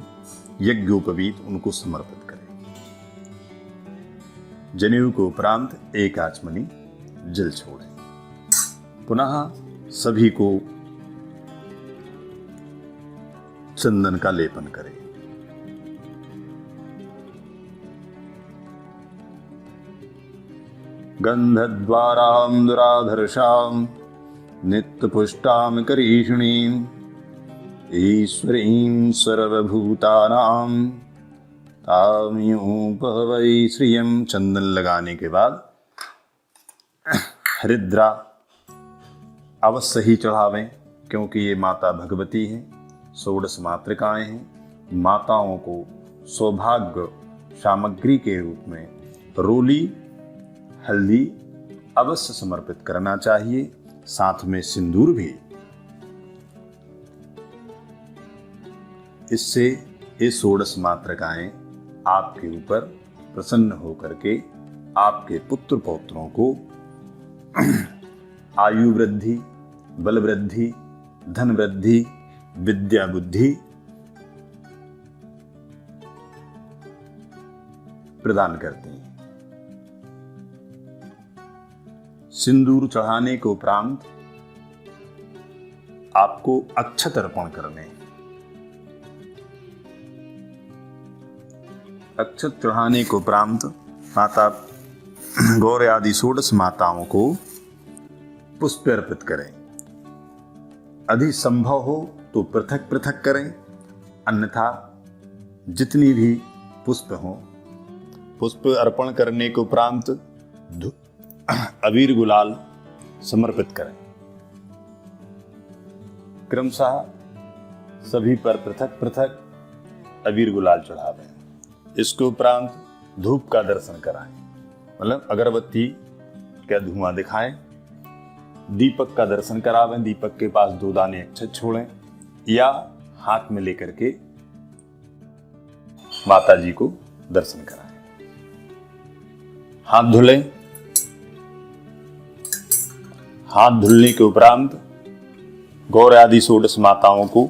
Speaker 3: यज्ञोपवीत उनको समर्पित करें। जनेऊ के उपरांत एक आचमनी जल छोड़ें। पुनः सभी को चंदन का लेपन करें। गंधद्वारां दुराधर्षां नित्यपुष्टां करीषिणीं ईश्वरीं सर्वभूतानां ताम्योपवै श्रियं। चंदन लगाने के बाद हरिद्रा अवश्य ही चढ़ावें, क्योंकि ये माता भगवती हैं, षोडश मातृकाएं हैं। माताओं को सौभाग्य सामग्री के रूप में रोली हल्दी अवश्य समर्पित करना चाहिए, साथ में सिंदूर भी। इससे ये षोडश मातृकाएं आपके ऊपर प्रसन्न होकर के आपके पुत्र पौत्रों को आयु वृद्धि, बल वृद्धि, धन वृद्धि, विद्या बुद्धि प्रदान करती हैं। सिंदूर चढ़ाने के उपरांत आपको अक्षत अर्पण करने। अक्षत चढ़ाने के उपरांत माता गौर आदि षोडश माताओं को पुष्प अर्पित करें। यदि संभव हो तो पृथक पृथक करें, अन्यथा जितनी भी पुष्प हो, पुष्प अर्पण करने के उपरांत अबीर गुलाल समर्पित करें। क्रमशः सभी पर पृथक पृथक अबीर गुलाल चढ़ावें। इसके उपरांत धूप का दर्शन कराएं, मतलब अगरबत्ती का धुआं दिखाएं। दीपक का दर्शन करावें, दीपक के पास 2 दाने अक्षत छोड़ें या हाथ में लेकर के माता जी को दर्शन कराएं। हाथ धुलें। हाथ धुलने के उपरांत गौर आदि षोडश माताओं को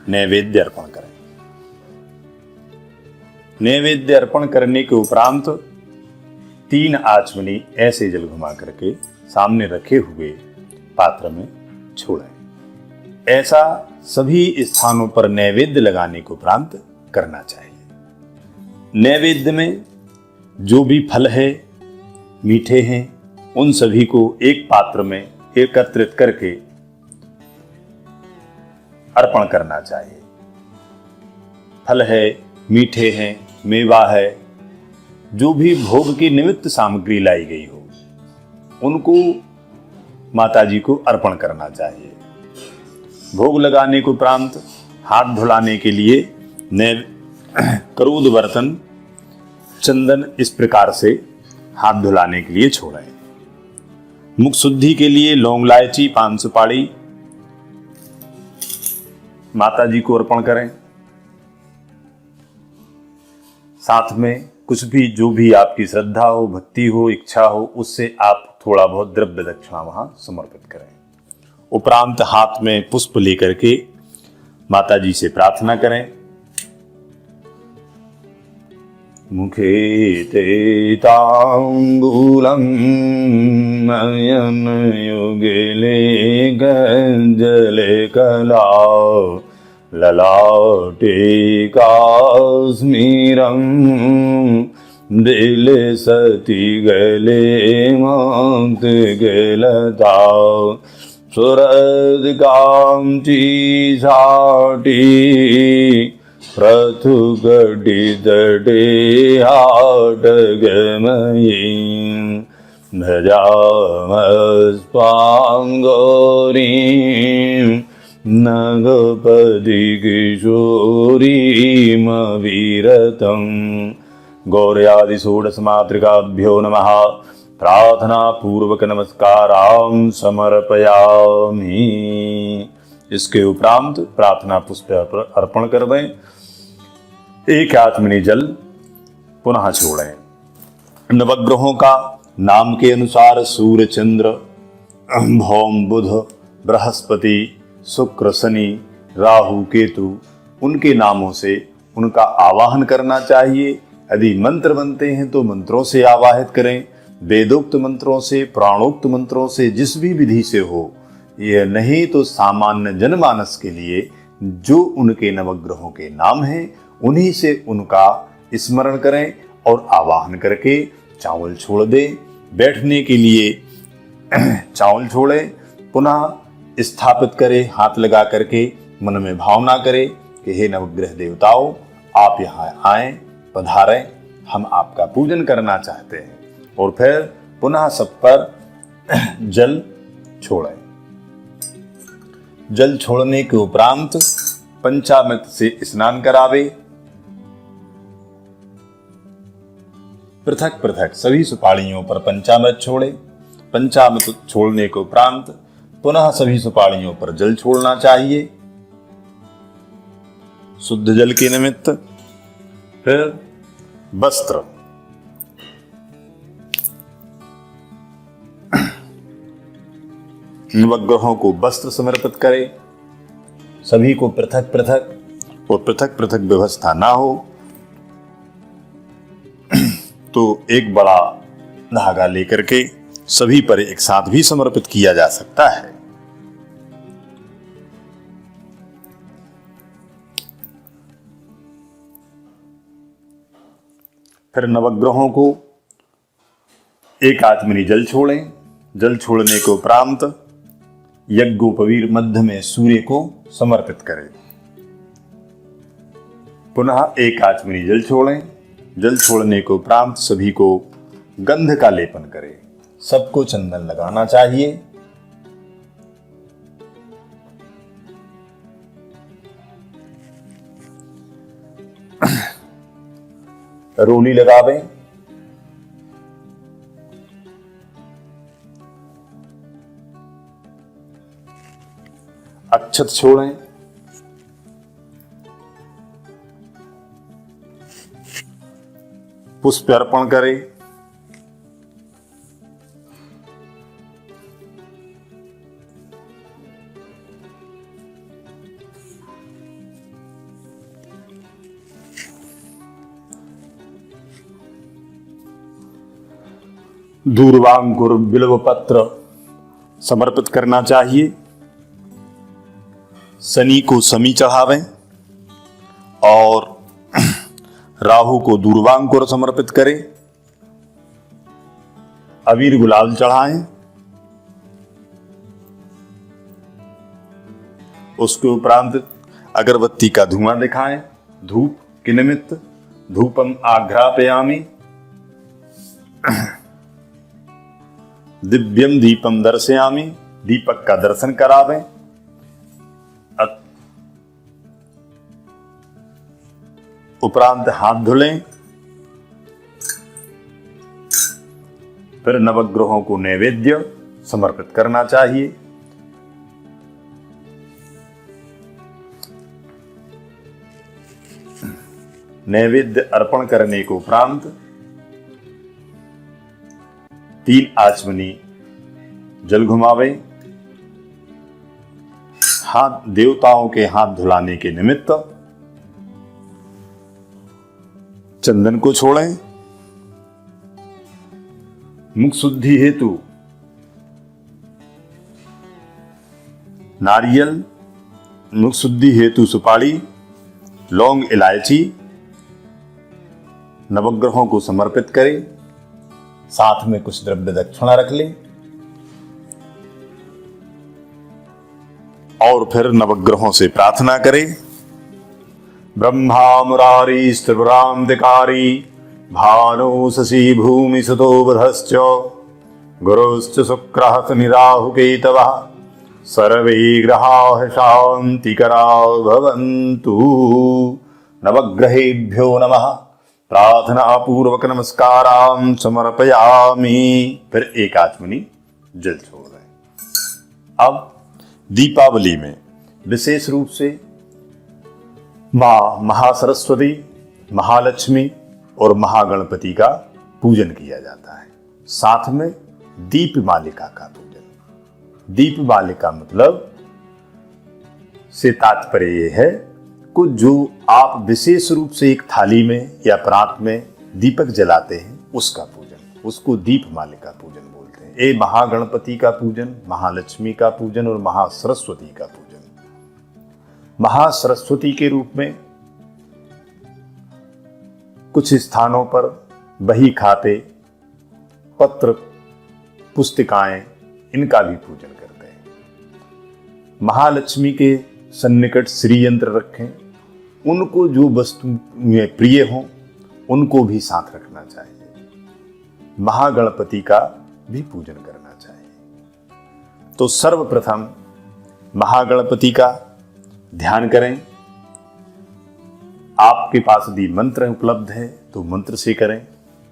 Speaker 3: नैवेद्य अर्पण करें। नैवेद्य अर्पण करने के उपरांत 3 आचमनी ऐसे जल घुमा करके सामने रखे हुए पात्र में छोड़ें। ऐसा सभी स्थानों पर नैवेद्य लगाने के उपरांत करना चाहिए। नैवेद्य में जो भी फल है, मीठे हैं, उन सभी को एक पात्र में एकत्रित करके अर्पण करना चाहिए। फल है, मीठे हैं, मेवा है, जो भी भोग की निमित्त सामग्री लाई गई हो, उनको माता जी को अर्पण करना चाहिए। भोग लगाने के उपरांत हाथ धुलाने के लिए करूद बर्तन चंदन इस प्रकार से हाथ धुलाने के लिए छोड़ें। मुख शुद्धि के लिए लौंग इलायची 5 सुपारी माता जी को अर्पण करें। साथ में कुछ भी जो भी आपकी श्रद्धा हो, भक्ति हो, इच्छा हो, उससे आप थोड़ा बहुत द्रव्य दक्षिणा वहां समर्पित करें। उपरांत हाथ में पुष्प लेकर के माता जी से प्रार्थना करें।
Speaker 2: मुखे ते ताम्बूलं नयन युगले गंजले कला ललाटे काश्मीरं दिल सती गले मात गलता सुरद कांची झाटी प्रथु गडी दडे हाट गमयी भजामस्पांगोरी नगपदी किशोरीमवीरतं गौर्यादिषोडशमातृकाभ्यो नमः। प्रार्थना पूर्वक नमस्कारां समर्पयामि। इसके उपरांत प्रार्थना पुष्प अर्पण कर दें। एक आत्मनि जल पुनः छोड़ें। नवग्रहों का नाम के अनुसार सूर्य, चंद्र, भौम, बुध, बृहस्पति, शुक्र, शनि, राहु, केतु, उनके नामों से उनका आवाहन करना चाहिए। यदि मंत्र बनते हैं तो मंत्रों से आवाहित करें, वेदोक्त मंत्रों से, प्राणोक्त मंत्रों से, जिस भी विधि से हो। यह नहीं तो सामान्य जनमानस के लिए जो उनके नवग्रहों के नाम हैं उन्हीं से उनका स्मरण करें और आवाहन करके चावल छोड़ दें। बैठने के लिए चावल छोड़ें, पुनः स्थापित करें, हाथ लगा करके मन में भावना करें कि हे नवग्रह देवताओं, आप यहाँ आएं, पधारें, हम आपका पूजन करना चाहते हैं। और फिर पुनः सब पर जल छोड़ें। जल छोड़ने के उपरांत पंचामृत से स्नान करावे। पृथक पृथक सभी सुपाड़ियों पर पंचामृत छोड़े। पंचामृत छोड़ने के उपरांत पुनः सभी सुपाड़ियों पर जल छोड़ना चाहिए शुद्ध जल के निमित्त। फिर वस्त्र, नवग्रहों को वस्त्र समर्पित करें। सभी को पृथक पृथक और पृथक पृथक व्यवस्था ना हो तो एक बड़ा धागा लेकर के सभी पर एक साथ भी समर्पित किया जा सकता है। फिर नवग्रहों को एक आत्मनि जल छोड़ें। जल छोड़ने के उपरांत यज्ञोपवीत मध्य में सूर्य को समर्पित करें। पुनः एक आत्मनि जल छोड़ें। जल छोड़ने के उपरांत सभी को गंध का लेपन करें। सबको चंदन लगाना चाहिए। रोली लगावें। अक्षत छोड़ें। पुष्प अर्पण करें। दूर्वांकुर बिल्व पत्र समर्पित करना चाहिए। शनि को समी चढ़ावें और राहु को दूर्वांकुर समर्पित करें। अबीर गुलाल चढ़ाएं। उसके उपरांत अगरबत्ती का धुआं दिखाएं। धूप के निमित्त धूपम आघ्रापयामि। दिव्यम दीपम दर्शयामि। दीपक का दर्शन करावें। उपरांत हाथ धुलें। फिर नवग्रहों को नैवेद्य समर्पित करना चाहिए। नैवेद्य अर्पण करने के उपरांत 3 आचमनी जल घुमावे। हाथ देवताओं के हाथ धुलाने के निमित्त
Speaker 1: चंदन को छोड़ें। मुख शुद्धि हेतु नारियल, मुख शुद्धि हेतु सुपारी, लौंग, इलायची नवग्रहों को समर्पित करें। साथ में कुछ द्रव्य दक्षिणा रख लें और फिर नवग्रहों से प्रार्थना करें। ब्रह्मा मुरारी त्रिपुरांतिकारी भानु शशि भूमि सुतो बुधश्च गुरुश्च शुक्रः निराहु केतवः सर्वे ग्रहाः शान्तिकरा भवन्तु। नवग्रहेभ्यो नमः। प्रार्थना पूर्वक नमस्कारां समर्पयामि। फिर एक आचमनी जल छोड़ दें। अब दीपावली में विशेष रूप से मां महासरस्वती, महालक्ष्मी और महागणपति का पूजन किया जाता है। साथ में दीपमालिका का पूजन। दीपमालिका मतलब से तात्पर्य यह है कि जो आप विशेष रूप से एक थाली में या प्रात में दीपक जलाते हैं उसका पूजन, उसको दीपमालिका पूजन बोलते हैं। ये महागणपति का पूजन, महालक्ष्मी का पूजन और महासरस्वती का पूजन। महासरस्वती के रूप में कुछ स्थानों पर बही खाते, पत्र, पुस्तिकाएं इनका भी पूजन करते हैं। महालक्ष्मी के सन्निकट श्री यंत्र रखें। उनको जो वस्तु में प्रिय हो उनको भी साथ रखना चाहिए। महागणपति का भी पूजन करना चाहिए। तो सर्वप्रथम महागणपति का ध्यान करें। आपके पास यदि मंत्र उपलब्ध है तो मंत्र से करें,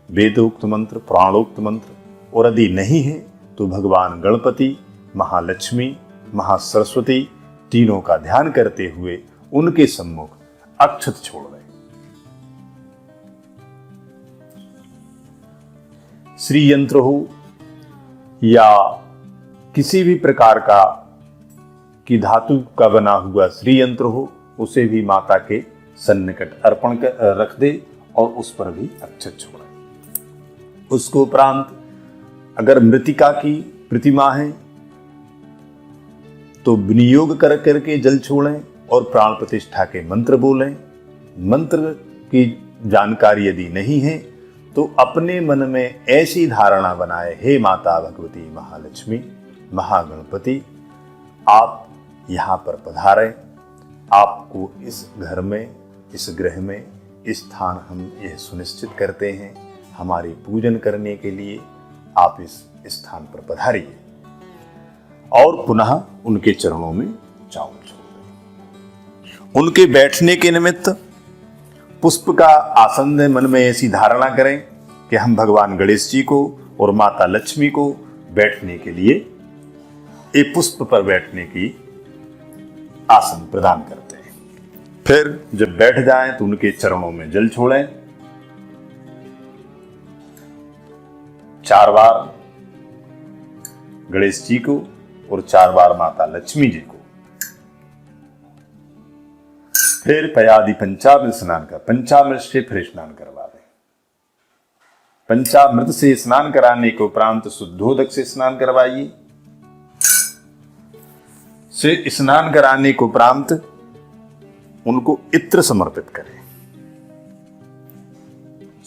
Speaker 1: वेदोक्त मंत्र, पुराणोक्त मंत्र, और यदि नहीं है तो भगवान गणपति, महालक्ष्मी, महासरस्वती तीनों का ध्यान करते हुए उनके सम्मुख अक्षत छोड़ दें। श्री यंत्र हो या किसी भी प्रकार का की धातु का बना हुआ श्री यंत्र हो, उसे भी माता के सन्निकट अर्पण कर रख दे और उस पर भी अक्षत छोड़े। उसको उपरांत अगर मृतिका की प्रतिमा है तो विनियोग कर करके जल छोड़ें और प्राण प्रतिष्ठा के मंत्र बोलें। मंत्र की जानकारी यदि नहीं है तो अपने मन में ऐसी धारणा बनाए, हे माता भगवती महालक्ष्मी, महागणपति, आप यहाँ पर पधारें। आपको इस घर में, इस गृह में स्थान हम यह सुनिश्चित करते हैं। हमारी पूजन करने के लिए आप इस स्थान पर पधारिए और पुनः उनके चरणों में चावल छोड़ दें। उनके बैठने के निमित्त पुष्प का आसन में मन में ऐसी धारणा करें कि हम भगवान गणेश जी को और माता लक्ष्मी को बैठने के लिए एक पुष्प पर बैठने की आसन प्रदान करते हैं। फिर जब बैठ जाएं तो उनके चरणों में जल छोड़ें। 4 बार गणेश जी को और 4 बार माता लक्ष्मी जी को। फिर पयादि पंचामृत स्नान का, पंचामृत से फिर स्नान करवा दें। पंचामृत से स्नान कराने के उपरांत शुद्धोदक से स्नान करवाइए। से स्नान कराने के उपरांत उनको इत्र समर्पित करें।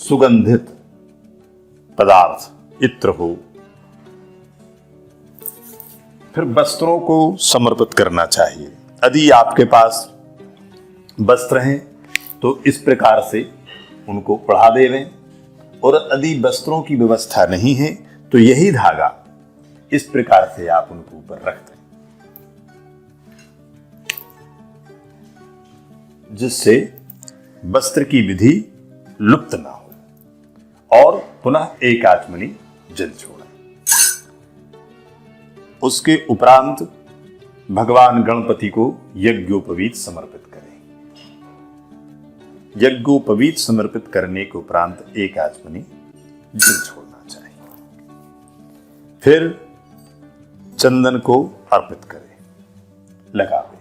Speaker 1: सुगंधित पदार्थ इत्र हो। फिर वस्त्रों को समर्पित करना चाहिए। यदि आपके पास वस्त्र हैं तो इस प्रकार से उनको पढ़ा देवें, और यदि वस्त्रों की व्यवस्था नहीं है तो यही धागा इस प्रकार से आप उनको ऊपर रख दें, जिससे वस्त्र की विधि लुप्त ना हो। और पुनः एक आचमनी जल छोड़ें। उसके उपरांत भगवान गणपति को यज्ञोपवीत समर्पित करें। यज्ञोपवीत समर्पित करने के उपरांत एक आचमनी जल छोड़ना चाहिए। फिर चंदन को अर्पित करें, लगावे।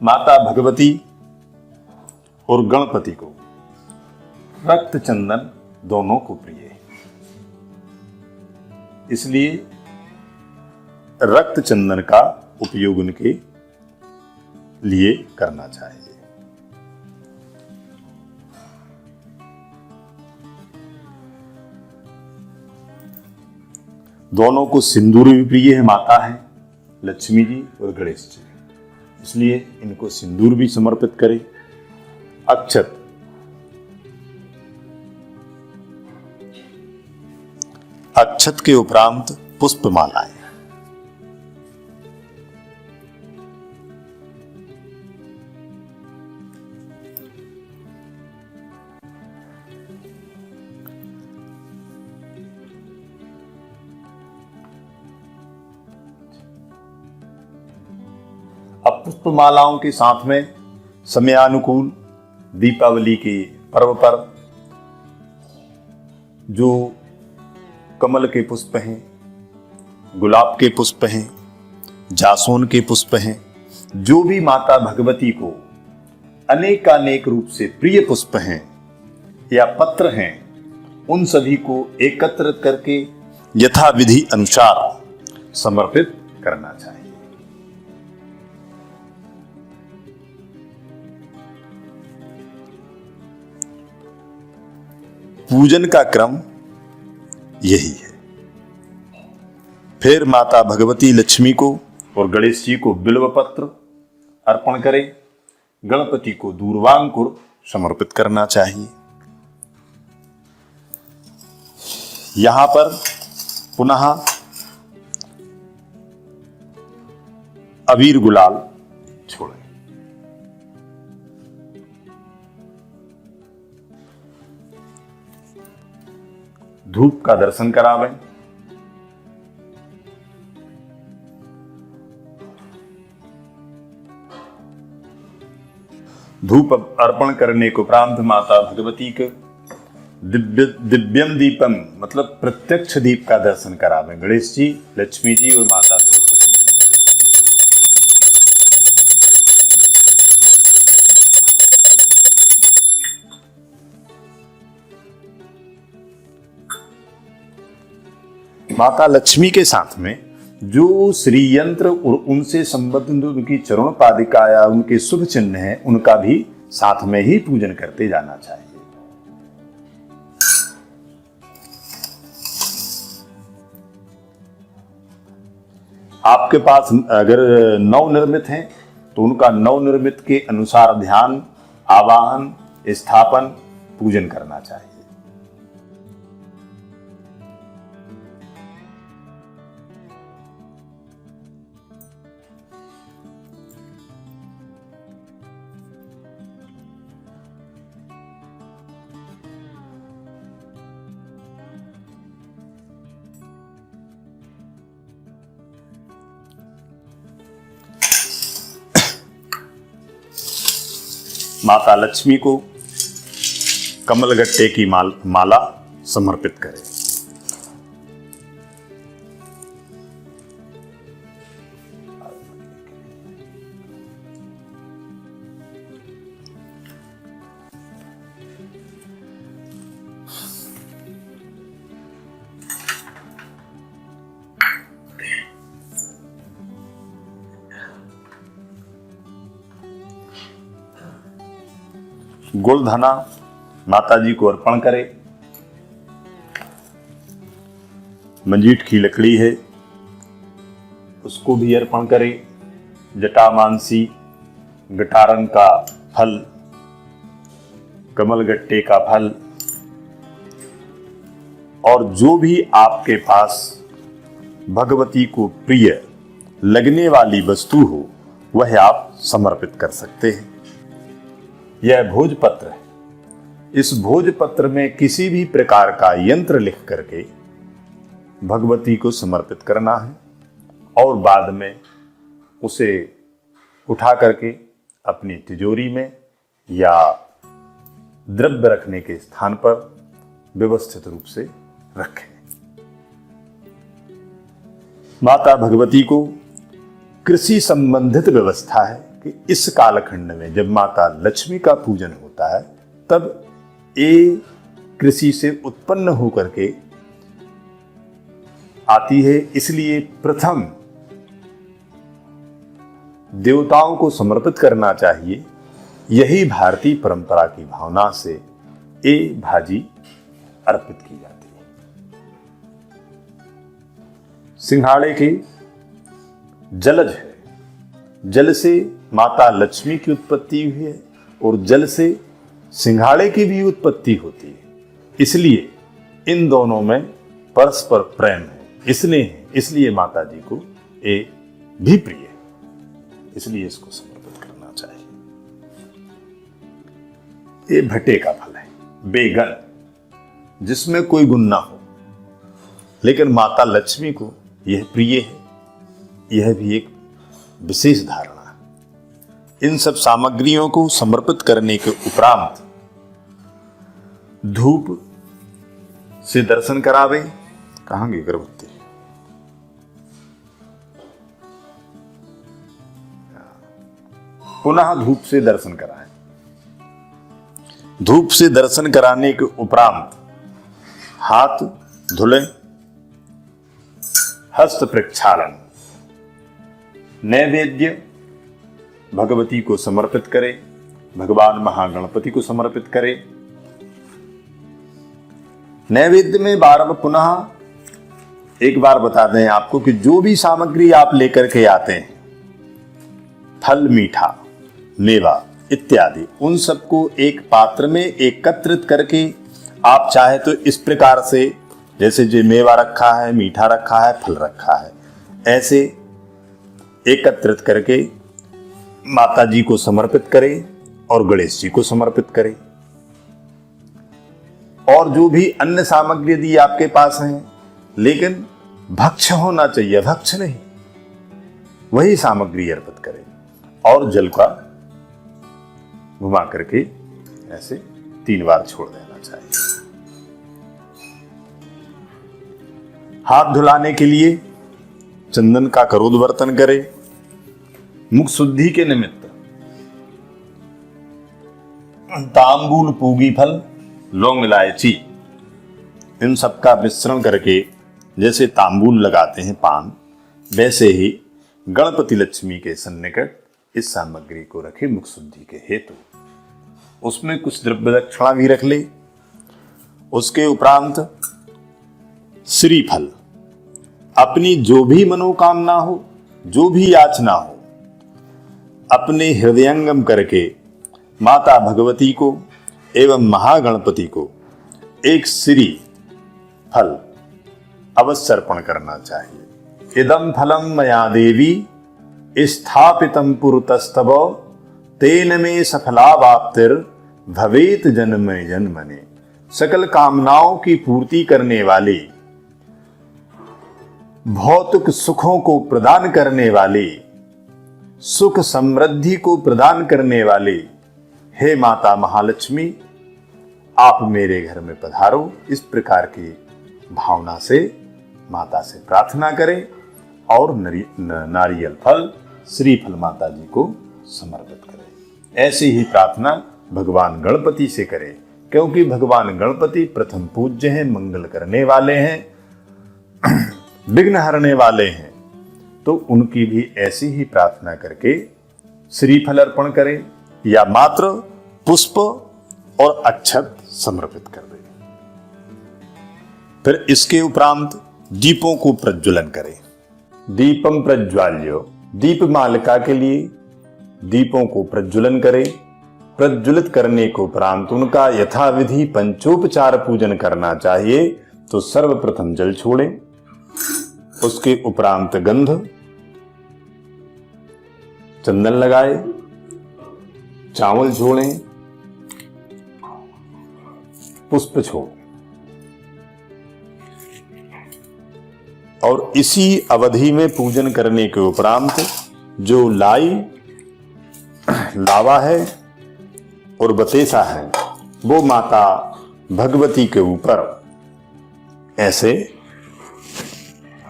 Speaker 1: माता भगवती और गणपति को रक्त चंदन दोनों को प्रिय है। इसलिए रक्त चंदन का उपयोग उनके लिए करना चाहिए। दोनों को सिंदूर भी प्रिय है, माता है लक्ष्मी जी और गणेश जी, इसलिए इनको सिंदूर भी समर्पित करें। अक्षत, अक्षत के उपरांत पुष्पमालाएं। अब पुष्पमालाओं के साथ में समयानुकूल दीपावली के पर्व पर जो कमल के पुष्प हैं, गुलाब के पुष्प हैं, जासून के पुष्प हैं, जो भी माता भगवती को अनेकानेक रूप से प्रिय पुष्प हैं या पत्र हैं, उन सभी को एकत्र करके यथाविधि अनुसार समर्पित करना चाहिए। पूजन का क्रम यही है। फिर माता भगवती लक्ष्मी को और गणेश जी को बिल्व पत्र अर्पण करें। गणपति को दूर्वांकुर समर्पित करना चाहिए। यहां पर पुनः अबीर गुलाल छोड़ें। धूप का दर्शन करावें। धूप अर्पण करने को उपरांत माता भगवती के दिव्यम दीपम मतलब प्रत्यक्ष दीप का दर्शन करावें। गणेश जी, लक्ष्मी जी और माता सरस्वती। माता लक्ष्मी के साथ में जो श्री यंत्र और उनसे संबंधित उनकी चरण पादिका या उनके शुभ चिन्ह हैं, उनका भी साथ में ही पूजन करते जाना चाहिए। आपके पास अगर नवनिर्मित हैं तो उनका नवनिर्मित के अनुसार ध्यान, आवाहन, स्थापन, पूजन करना चाहिए। माता लक्ष्मी को कमलगट्टे की माला समर्पित करें। गुलधना माता जी को अर्पण करें। मंजीठ की लकड़ी है, उसको भी अर्पण करें। जटामानसी, गटारन का फल, कमलगट्टे का फल और जो भी आपके पास भगवती को प्रिय लगने वाली वस्तु हो वह आप समर्पित कर सकते हैं। यह भोजपत्र है। इस भोजपत्र में किसी भी प्रकार का यंत्र लिख करके भगवती को समर्पित करना है और बाद में उसे उठा करके अपनी तिजोरी में या द्रव्य रखने के स्थान पर व्यवस्थित रूप से रखें। माता भगवती को कृषि संबंधित व्यवस्था है, कि इस कालखंड में जब माता लक्ष्मी का पूजन होता है तब ये कृषि से उत्पन्न होकर के आती है, इसलिए प्रथम देवताओं को समर्पित करना चाहिए। यही भारतीय परंपरा की भावना से ये भाजी अर्पित की जाती है। सिंघाड़े के जलज है, जल से माता लक्ष्मी की उत्पत्ति हुई है और जल से सिंघाड़े की भी उत्पत्ति होती है, इसलिए इन दोनों में परस्पर प्रेम है, इसलिए माता जी को ये भी प्रिय है, इसलिए इसको समर्पित करना चाहिए। ये भट्टे का फल है, बेगन, जिसमें कोई गुण ना हो, लेकिन माता लक्ष्मी को यह प्रिय है, यह भी एक विशेष धारणा है। इन सब सामग्रियों को समर्पित करने के उपरांत धूप से दर्शन करावे। कहाँ गई अगरबत्ती? पुनः धूप से दर्शन कराएं। धूप से दर्शन कराने के उपरांत हाथ धुले, हस्त प्रक्षालन, नैवेद्य भगवती को समर्पित करें, भगवान महागणपति को समर्पित करें। नैवेद्य में पुनः एक बार बता दें आपको कि जो भी सामग्री आप लेकर के आते हैं, फल, मीठा, मेवा इत्यादि, उन सबको एक पात्र में एकत्रित करके आप चाहे तो इस प्रकार से, जैसे जो मेवा रखा है, मीठा रखा है, फल रखा है, ऐसे एकत्रित करके माता जी को समर्पित करें और गणेश जी को समर्पित करें। और जो भी अन्य सामग्री यदि आपके पास है, लेकिन भक्ष्य होना चाहिए, भक्ष्य नहीं, वही सामग्री अर्पित करें और जल का घुमा करके ऐसे 3 बार छोड़ देना चाहिए। हाथ धुलाने के लिए चंदन का करोदवर्तन करें। मुख शुद्धि के निमित्त तांबूल, पूगी फल, लौंग, इलायची, इन सबका मिश्रण करके जैसे तांबूल लगाते हैं पान, वैसे ही गणपति लक्ष्मी के सन्निकट इस सामग्री को रखे मुख शुद्धि के हेतु। उसमें कुछ द्रव्य दक्षिणा भी रख ले। उसके उपरांत श्रीफल, अपनी जो भी मनोकामना हो, जो भी याचना हो, अपने हृदयंगम करके माता भगवती को एवं महागणपति को एक श्री फल अवश्य अर्पण करना चाहिए। इदम फलम मया देवी स्थापितम पुरतस्तव तेन में सफलावाप्तिर भवेत जन्मे जन्मने। सकल कामनाओं की पूर्ति करने वाली, भौतिक सुखों को प्रदान करने वाली, सुख समृद्धि को प्रदान करने वाली हे माता महालक्ष्मी, आप मेरे घर में पधारो। इस प्रकार की भावना से माता से प्रार्थना करें और नारियल फल, श्रीफल माता जी को समर्पित करें। ऐसी ही प्रार्थना भगवान गणपति से करें, क्योंकि भगवान गणपति प्रथम पूज्य हैं, मंगल करने वाले हैं, विघ्न हरने वाले हैं। तो उनकी भी ऐसी ही प्रार्थना करके श्रीफल अर्पण करें या मात्र पुष्प और अक्षत समर्पित कर दें। फिर इसके उपरांत दीपों को प्रज्वलन करें। दीपम प्रज्वाल्यो, दीपमालिका के लिए दीपों को प्रज्वलन करें। प्रज्वलित करने के उपरांत उनका यथाविधि पंचोपचार पूजन करना चाहिए। तो सर्वप्रथम जल छोड़ें, उसके उपरांत गंध, चंदन लगाए, चावल छोड़ें, पुष्प छोड़ें और इसी अवधि में पूजन करने के उपरांत जो लावा है और बतेसा है, वो माता भगवती के ऊपर ऐसे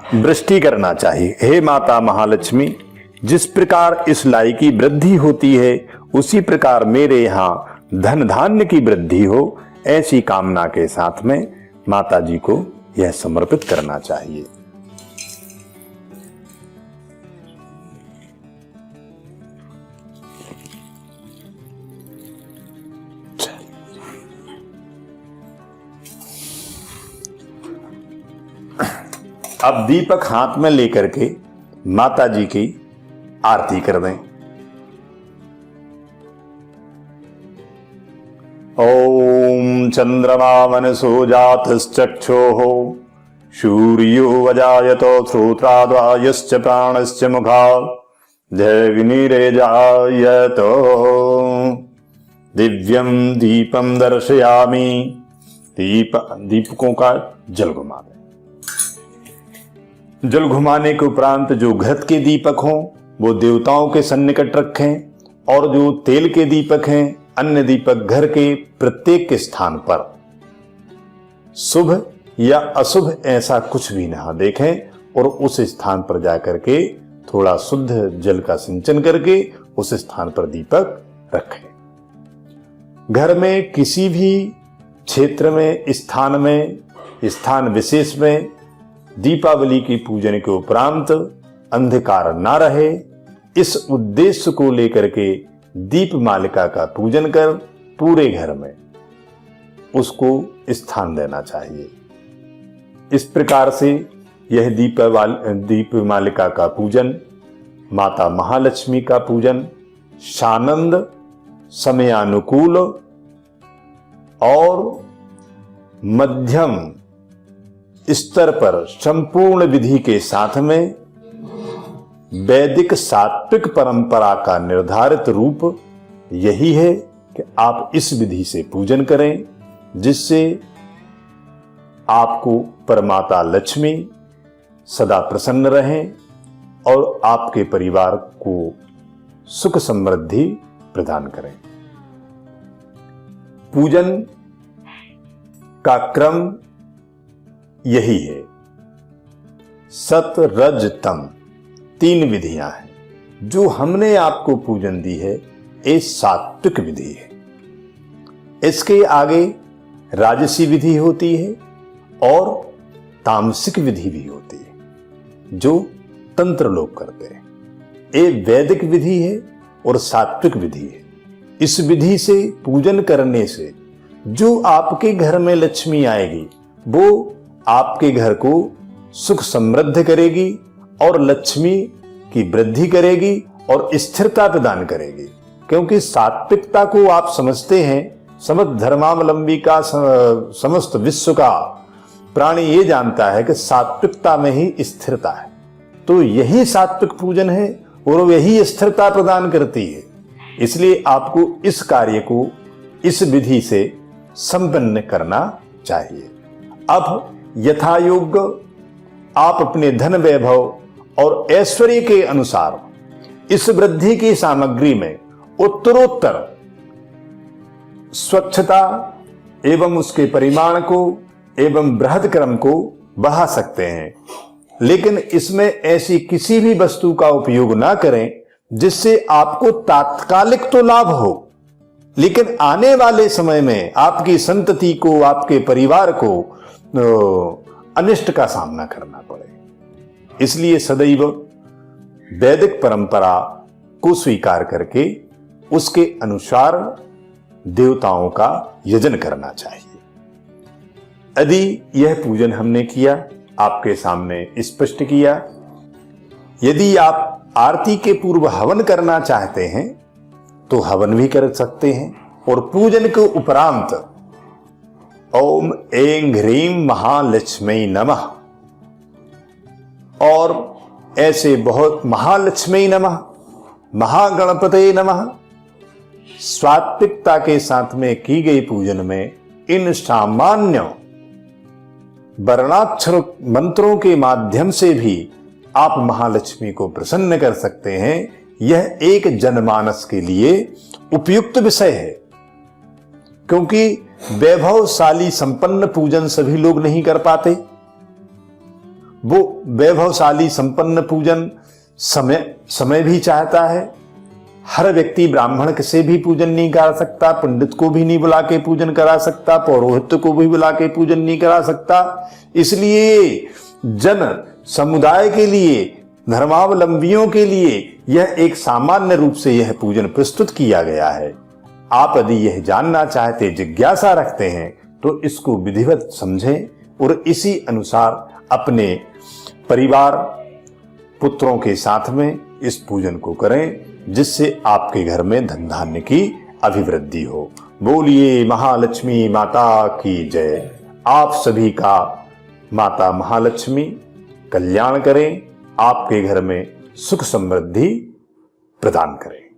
Speaker 1: वृष्टि करना चाहिए। हे माता महालक्ष्मी, जिस प्रकार इस लाई की वृद्धि होती है उसी प्रकार मेरे यहां धन धान्य की वृद्धि हो, ऐसी कामना के साथ में माता जी को यह समर्पित करना चाहिए।
Speaker 2: अब दीपक हाथ में लेकर के माता जी की आरती कर दें। ओम चंद्रमा मनसो जातश्चक्षोः सूर्यो वजायतो श्रोत्राद्वायश्च प्राणश्च मुखात् जयविनिरेजायतो दिव्यम दीपम दर्शयामि। दीपकों का जल घुमा दें। जल घुमाने के उपरांत जो घृत के दीपक हों वो देवताओं के सन्निकट रखें और जो तेल के दीपक हैं अन्य दीपक घर के प्रत्येक स्थान पर शुभ या अशुभ ऐसा कुछ भी ना देखें और उस स्थान पर जाकर के थोड़ा शुद्ध जल का सिंचन करके उस स्थान पर दीपक रखें। घर में किसी भी क्षेत्र में स्थान विशेष में दीपावली की पूजन के उपरांत अंधकार ना रहे, इस उद्देश्य को लेकर के दीप मालिका का पूजन कर पूरे घर में उसको स्थान देना चाहिए। इस प्रकार से यह दीप मालिका का पूजन, माता महालक्ष्मी का पूजन सानंद, समयानुकूल और मध्यम स्तर पर संपूर्ण विधि के साथ में वैदिक सात्विक परंपरा का निर्धारित रूप यही है कि आप इस विधि से पूजन करें, जिससे आपको परमाता लक्ष्मी सदा प्रसन्न रहें और आपके परिवार को सुख समृद्धि प्रदान करें। पूजन का क्रम यही है। सत रज तम 3 विधियां हैं। जो हमने आपको पूजन दी है ये सात्विक विधि है। इसके आगे राजसी विधि होती है और तामसिक विधि भी होती है जो तंत्र लोग करते हैं। ये वैदिक विधि है और सात्विक विधि है। इस विधि से पूजन करने से जो आपके घर में लक्ष्मी आएगी वो आपके घर को सुख समृद्ध करेगी और लक्ष्मी की वृद्धि करेगी और स्थिरता प्रदान करेगी। क्योंकि सात्विकता को आप समझते हैं, समस्त धर्मावलंबी का समस्त विश्व का प्राणी ये जानता है कि सात्विकता में ही स्थिरता है। तो यही सात्विक पूजन है और यही स्थिरता प्रदान करती है। इसलिए आपको इस कार्य को इस विधि से संपन्न करना चाहिए। अब यथा योग्य आप अपने धन वैभव और ऐश्वर्य के अनुसार इस वृद्धि की सामग्री में उत्तरोत्तर स्वच्छता एवं उसके परिमाण को एवं बृहद क्रम को बढ़ा सकते हैं, लेकिन इसमें ऐसी किसी भी वस्तु का उपयोग ना करें जिससे आपको तात्कालिक तो लाभ हो, लेकिन आने वाले समय में आपकी संतति को, आपके परिवार को अनिष्ट का सामना करना पड़े। इसलिए सदैव वैदिक परंपरा को स्वीकार करके उसके अनुसार देवताओं का यजन करना चाहिए। यदि यह पूजन हमने किया, आपके सामने स्पष्ट किया, यदि आप आरती के पूर्व हवन करना चाहते हैं तो हवन भी कर सकते हैं। और पूजन के उपरांत ओम ऐं ह्रीं महालक्ष्मी नमः और ऐसे बहुत महालक्ष्मी नमः, महागणपते नमः सात्विकता के साथ में की गई पूजन में इन सामान्य वर्णाक्षर मंत्रों के माध्यम से भी आप महालक्ष्मी को प्रसन्न कर सकते हैं। यह एक जनमानस के लिए उपयुक्त विषय है, क्योंकि वैभवशाली संपन्न पूजन सभी लोग नहीं कर पाते। वो वैभवशाली संपन्न पूजन
Speaker 1: समय भी चाहता है। हर व्यक्ति ब्राह्मण से भी पूजन नहीं करा सकता, पंडित को भी नहीं बुला के पूजन करा सकता, पौरोहित्य को भी बुला के पूजन नहीं करा सकता। इसलिए जन समुदाय के लिए, धर्मावलंबियों के लिए यह एक सामान्य रूप से यह पूजन प्रस्तुत किया गया है। आप यदि यह जानना चाहते, जिज्ञासा रखते हैं, तो इसको विधिवत समझें और इसी अनुसार अपने परिवार, पुत्रों के साथ में इस पूजन को करें, जिससे आपके घर में धन धान्य की अभिवृद्धि हो। बोलिए महालक्ष्मी माता की जय। आप सभी का माता महालक्ष्मी कल्याण करें, आपके घर में सुख समृद्धि प्रदान करें।